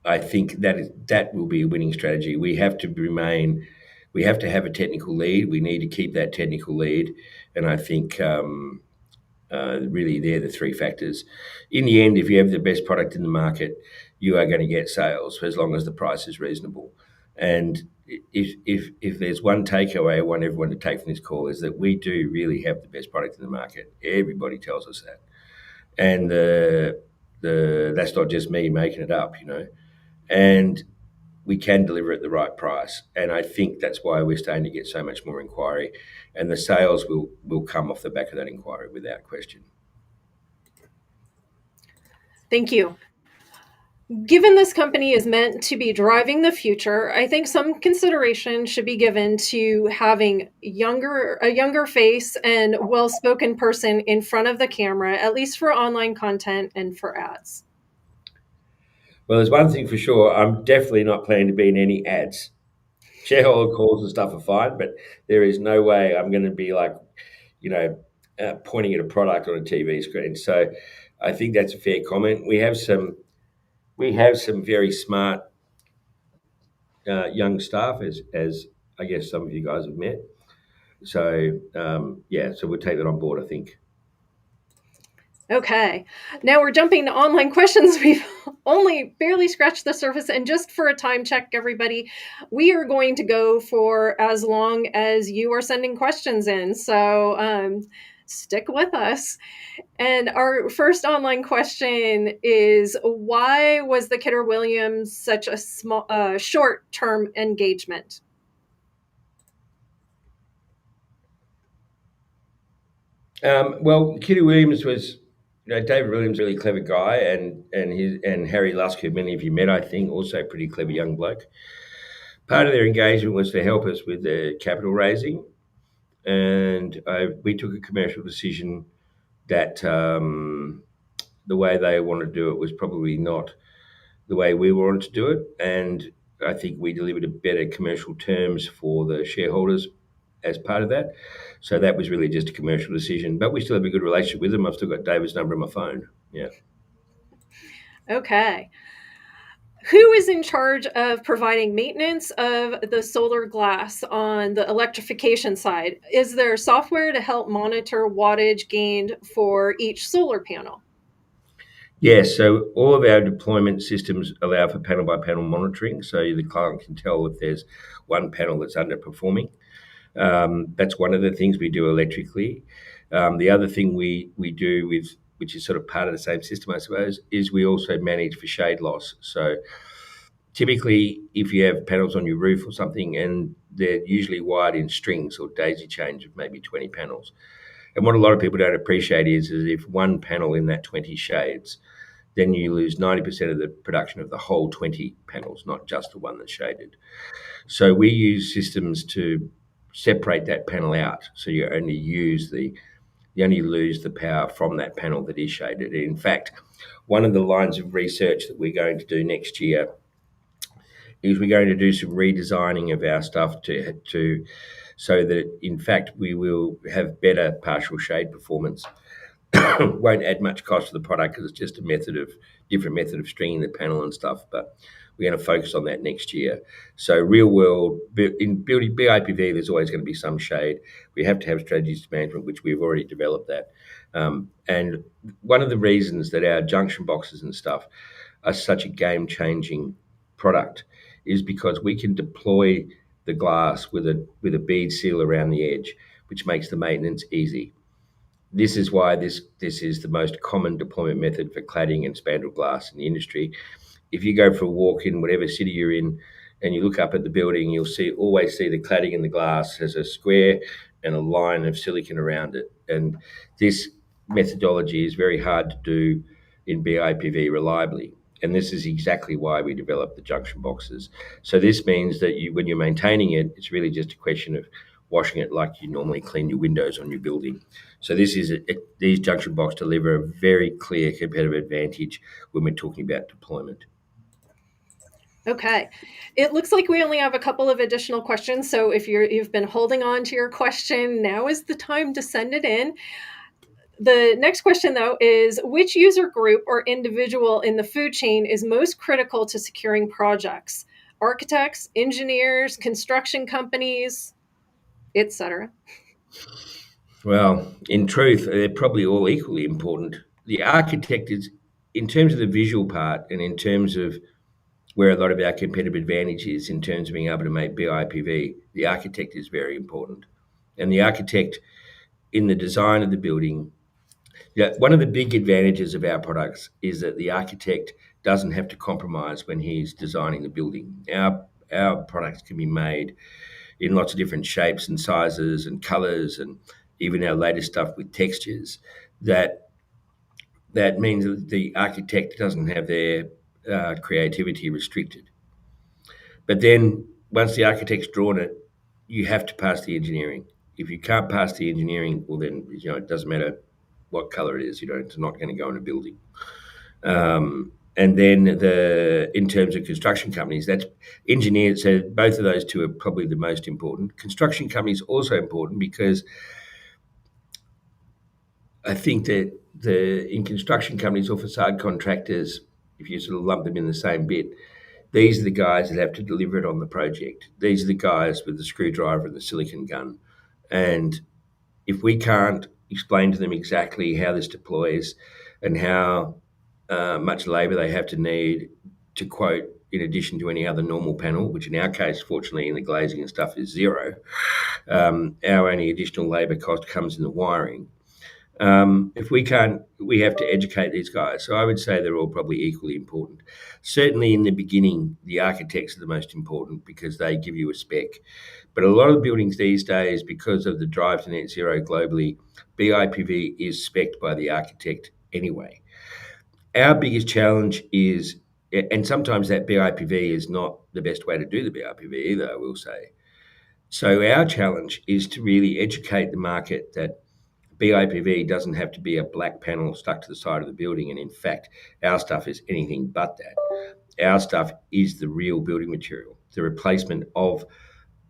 I think that will be a winning strategy. We have to have a technical lead. We need to keep that technical lead, and I think really they're the three factors. In the end, if you have the best product in the market, you are going to get sales as long as the price is reasonable. And if there's one takeaway I want everyone to take from this call, is that we do really have the best product in the market. Everybody tells us that, and that's not just me making it up, and we can deliver at the right price. And I think that's why we're starting to get so much more inquiry, and the sales will come off the back of that inquiry without question. Thank you. Given this company is meant to be driving the future, I think some consideration should be given to having a younger face and well-spoken person in front of the camera, at least for online content and for ads. Well, there's one thing for sure. I'm definitely not planning to be in any ads. Shareholder calls and stuff are fine, but there is no way I'm going to be pointing at a product on a TV screen. So I think that's a fair comment. We have some very smart young staff, as I guess some of you guys have met. So so we'll take that on board, I think. Okay, now we're jumping to online questions. We've only barely scratched the surface, and just for a time check, everybody, we are going to go for as long as you are sending questions in. So stick with us. And our first online question is, why was the Kidder Williams such a short-term engagement? Well, Kidder Williams was, David Williams, a really clever guy, and Harry Lusk, who many of you met, I think, also a pretty clever young bloke. Part of their engagement was to help us with the capital raising, and we took a commercial decision that the way they wanted to do it was probably not the way we wanted to do it, and I think we delivered a better commercial terms for the shareholders as part of that. So that was really just a commercial decision, but we still have a good relationship with them. I've still got David's number on my phone. Yeah. Okay. Who is in charge of providing maintenance of the solar glass on the electrification side? Is there software to help monitor wattage gained for each solar panel? Yes, so all of our deployment systems allow for panel by panel monitoring, so the client can tell if there's one panel that's underperforming. That's one of the things we do electrically. The other thing we do which is sort of part of the same system, I suppose, is we also manage for shade loss. So typically, if you have panels on your roof or something, and they're usually wired in strings or daisy chains of maybe 20 panels. And what a lot of people don't appreciate is if one panel in that 20 shades, then you lose 90% of the production of the whole 20 panels, not just the one that's shaded. So we use systems to separate that panel out, so you only lose the power from that panel that is shaded. In fact, one of the lines of research that we're going to do next year is we're going to do some redesigning of our stuff so that in fact we will have better partial shade performance. Won't add much cost to the product because it's just a different method of stringing the panel and stuff, but we're going to focus on that next year. So real world, in building BIPV, there's always going to be some shade. We have to have strategies to management, which we've already developed that. And one of the reasons that our junction boxes and stuff are such a game-changing product is because we can deploy the glass with a bead seal around the edge, which makes the maintenance easy. This is why this is the most common deployment method for cladding and spandrel glass in the industry. If you go for a walk in whatever city you're in and you look up at the building, you'll always see the cladding and the glass as a square and a line of silicon around it. And this methodology is very hard to do in BIPV reliably. And this is exactly why we developed the junction boxes. So this means that when you're maintaining it, it's really just a question of washing it like you normally clean your windows on your building. So these junction boxes deliver a very clear competitive advantage when we're talking about deployment. Okay. It looks like we only have a couple of additional questions. So if you've been holding on to your question, now is the time to send it in. The next question, though, is which user group or individual in the food chain is most critical to securing projects? Architects, engineers, construction companies, etc. Well, in truth, they're probably all equally important. The architect is, in terms of the visual part and in terms of where a lot of our competitive advantage is in terms of being able to make BIPV, the architect is very important. And the architect in the design of the building, one of the big advantages of our products is that the architect doesn't have to compromise when he's designing the building. Our products can be made in lots of different shapes and sizes and colors, and even our latest stuff with textures. That means that the architect doesn't have their creativity restricted. But then once the architect's drawn it, you have to pass the engineering. If you can't pass the engineering, well then it doesn't matter what color it is. It's not going to go in a building. And then in terms of construction companies, that's engineers. So both of those two are probably the most important. Construction companies also important because I think that in construction companies or facade contractors, if you sort of lump them in the same bit, these are the guys that have to deliver it on the project. These are the guys with the screwdriver and the silicon gun. And if we can't explain to them exactly how this deploys and how much labour they have to need to quote, in addition to any other normal panel, which in our case, fortunately, in the glazing and stuff is zero, our only additional labour cost comes in the wiring. If we can't, we have to educate these guys. So I would say they're all probably equally important. Certainly in the beginning, the architects are the most important because they give you a spec. But a lot of buildings these days, because of the drive to net zero globally, BIPV is spec'd by the architect anyway. Our biggest challenge is, and sometimes that BIPV is not the best way to do the BIPV either, I will say. So our challenge is to really educate the market that BIPV doesn't have to be a black panel stuck to the side of the building. And in fact, our stuff is anything but that. Our stuff is the real building material, the replacement of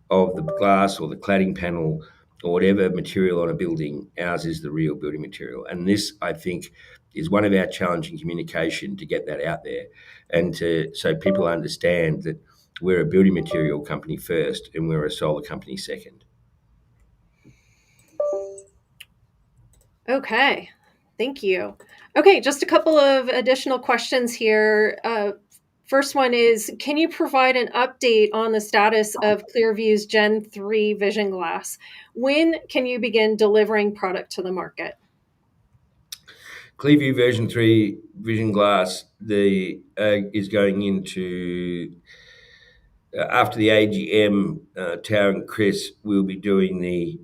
the glass or the cladding panel or whatever material on a building. Ours is the real building material. And this, I think, is one of our challenging communication to get that out there and so people understand that we're a building material company first and we're a solar company second. Okay, thank you. Okay, just a couple of additional questions here. First one is, can you provide an update on the status of ClearVue's Gen 3 Vision Glass? When can you begin delivering product to the market? ClearVue version 3 Vision Glass is going into after the AGM. Tao and Chris will be doing the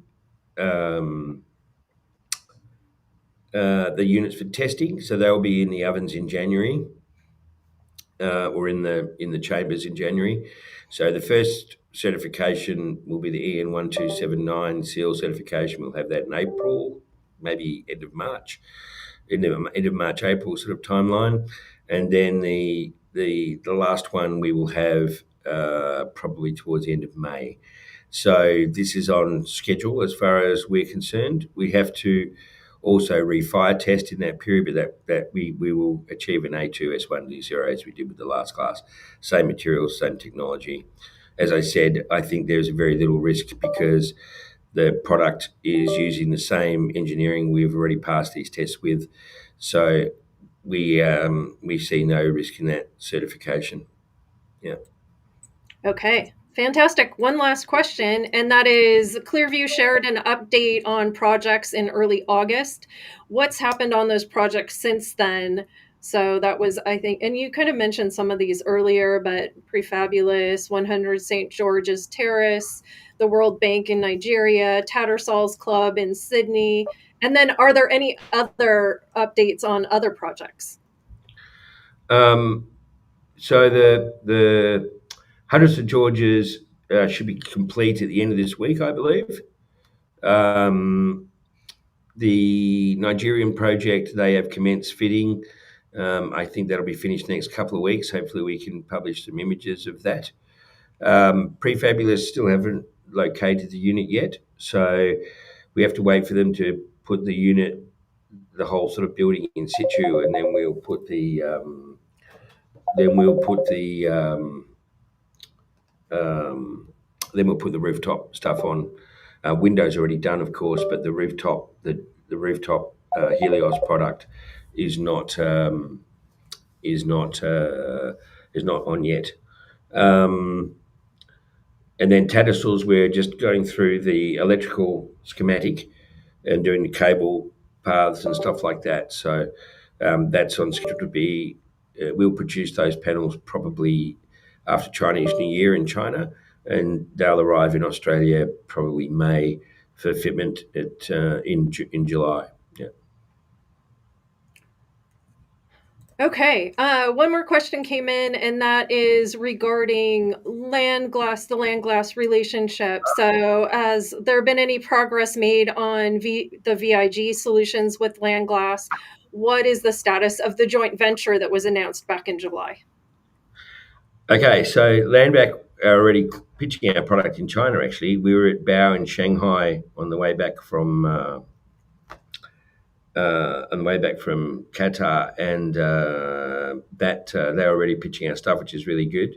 units for testing, so they'll be in the ovens in January, or in the chambers in January. So the first certification will be the EN1279 seal certification. We'll have that in April, maybe end of March, end of March, April sort of timeline, and then the last one we will have probably towards the end of May. So this is on schedule as far as we're concerned. We have to also refire test in that period, but that we will achieve an A2 S1D0 as we did with the last class. Same materials, same technology. As I said, I think there's very little risk because the product is using the same engineering we've already passed these tests with. So we see no risk in that certification. Yeah. Okay, fantastic. One last question, and that is ClearVue shared an update on projects in early August. What's happened on those projects since then? So that was, I think, and you kind of mentioned some of these earlier, but Prefabulous, 100 St. George's Terrace, the World Bank in Nigeria, Tattersall's Club in Sydney. And then are there any other updates on other projects? Um, so the Hundreds of Georges should be complete at the end of this week, I believe. Um, the Nigerian project, they have commenced fitting. I think that'll be finished next couple of weeks. Hopefully, we can publish some images of that. Prefabulous still haven't located the unit yet, so we have to wait for them to put the unit, the whole sort of building in situ, and then we'll put the um, then we'll put the rooftop stuff on. Windows already done, of course, but the rooftop Helios product is not is not uh, is not on yet. Um, and then Tattersalls, we're just going through the electrical schematic and doing the cable paths and stuff like that. So that's on schedule to be. We'll produce those panels probably after Chinese New Year in China, and they'll arrive in Australia probably May for fitment in July. Yeah. Okay, one more question came in, and that is regarding the land glass relationship. So, has there been any progress made on the VIG solutions with land glass? What is the status of the joint venture that was announced back in July? Okay, so Landback are already pitching our product in China. Actually, we were at Bao in Shanghai on the way back from Qatar, and that they're already pitching our stuff, which is really good.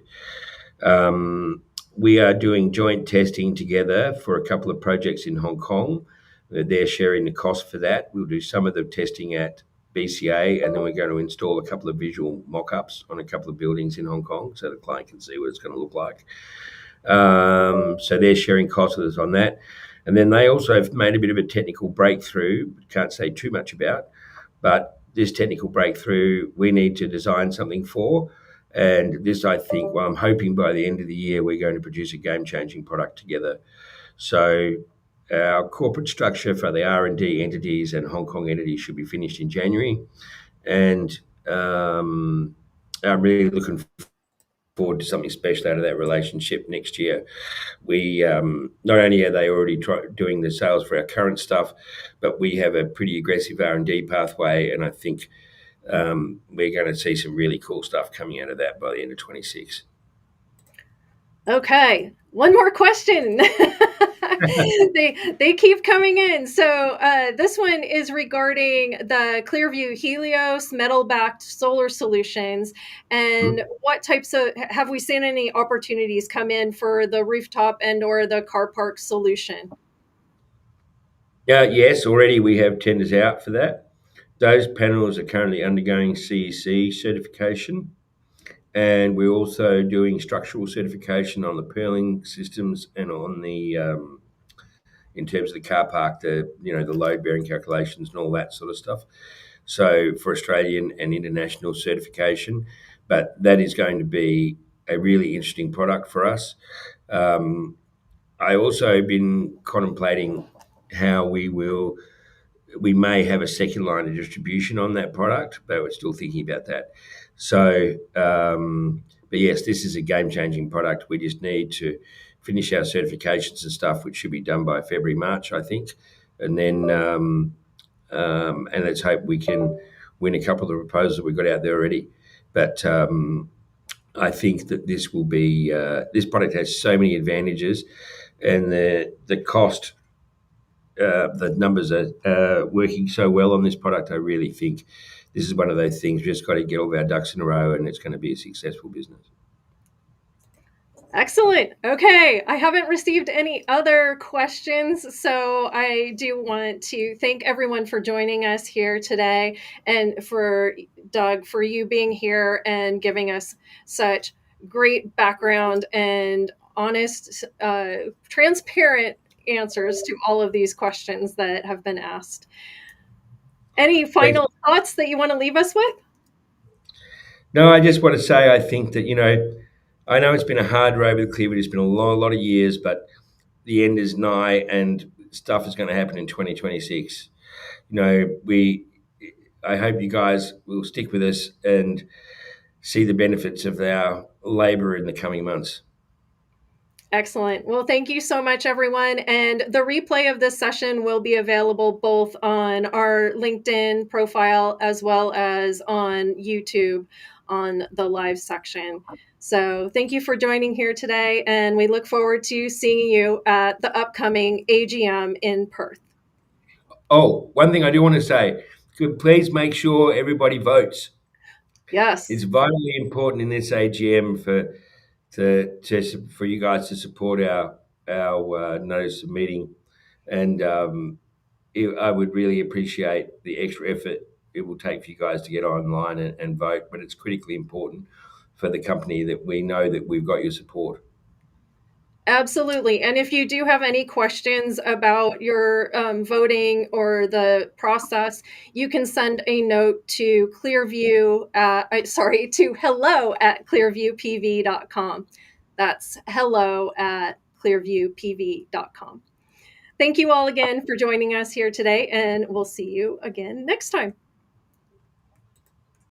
We are doing joint testing together for a couple of projects in Hong Kong. They're sharing the cost for that. We'll do some of the testing at BCA, and then we're going to install a couple of visual mock-ups on a couple of buildings in Hong Kong so the client can see what it's going to look like. So they're sharing costs with us on that. And then they also have made a bit of a technical breakthrough, can't say too much about, but this technical breakthrough we need to design something for. And this, I think, well, I'm hoping by the end of the year we're going to produce a game-changing product together. So our corporate structure for the R&D entities and Hong Kong entities should be finished in January. And I'm really looking forward to something special out of that relationship next year. We not only are they already doing the sales for our current stuff, but we have a pretty aggressive R&D pathway, and I think we're going to see some really cool stuff coming out of that by the end of 26. Okay, one more question. They keep coming in. So this one is regarding the ClearVue Helios metal backed solar solutions, and what types of have we seen any opportunities come in for the rooftop and or the car park solution? Yes, already we have tenders out for that. Those panels are currently undergoing CEC certification, and we're also doing structural certification on the purling systems and on the in terms of the car park, the load bearing calculations and all that sort of stuff. So for Australian and international certification, but that is going to be a really interesting product for us. I also been contemplating how we may have a second line of distribution on that product, but we're still thinking about that. So, but yes, this is a game changing product. We just need to finish our certifications and stuff, which should be done by February, March, I think. And then, and let's hope we can win a couple of the proposals we've got out there already. But I think that this will be, this product has so many advantages, and the cost, the numbers are working so well on this product. I really think this is one of those things we just got to get all of our ducks in a row, and it's going to be a successful business. Excellent. Okay, I haven't received any other questions, so I do want to thank everyone for joining us here today, and for Doug, for you being here and giving us such great background and honest, transparent answers to all of these questions that have been asked. Any Thanks. final thoughts that you want to leave us with? No, I just want to say I think that, I know it's been a hard road with ClearVue. It's been a lot of years, but the end is nigh and stuff is going to happen in 2026. We I hope you guys will stick with us and see the benefits of our labor in the coming months. Excellent. Well, thank you so much, everyone. And the replay of this session will be available both on our LinkedIn profile as well as on YouTube on the live section. So thank you for joining here today. And we look forward to seeing you at the upcoming AGM in Perth. Oh, one thing I do want to say, could please make sure everybody votes. Yes. It's vitally important in this AGM for you guys to support our notice of meeting, and I would really appreciate the extra effort it will take for you guys to get online and vote. But it's critically important for the company that we know that we've got your support. Absolutely. And if you do have any questions about your voting or the process, you can send a note to to hello@clearvuepv.com. That's hello@clearvuepv.com. Thank you all again for joining us here today, and we'll see you again next time.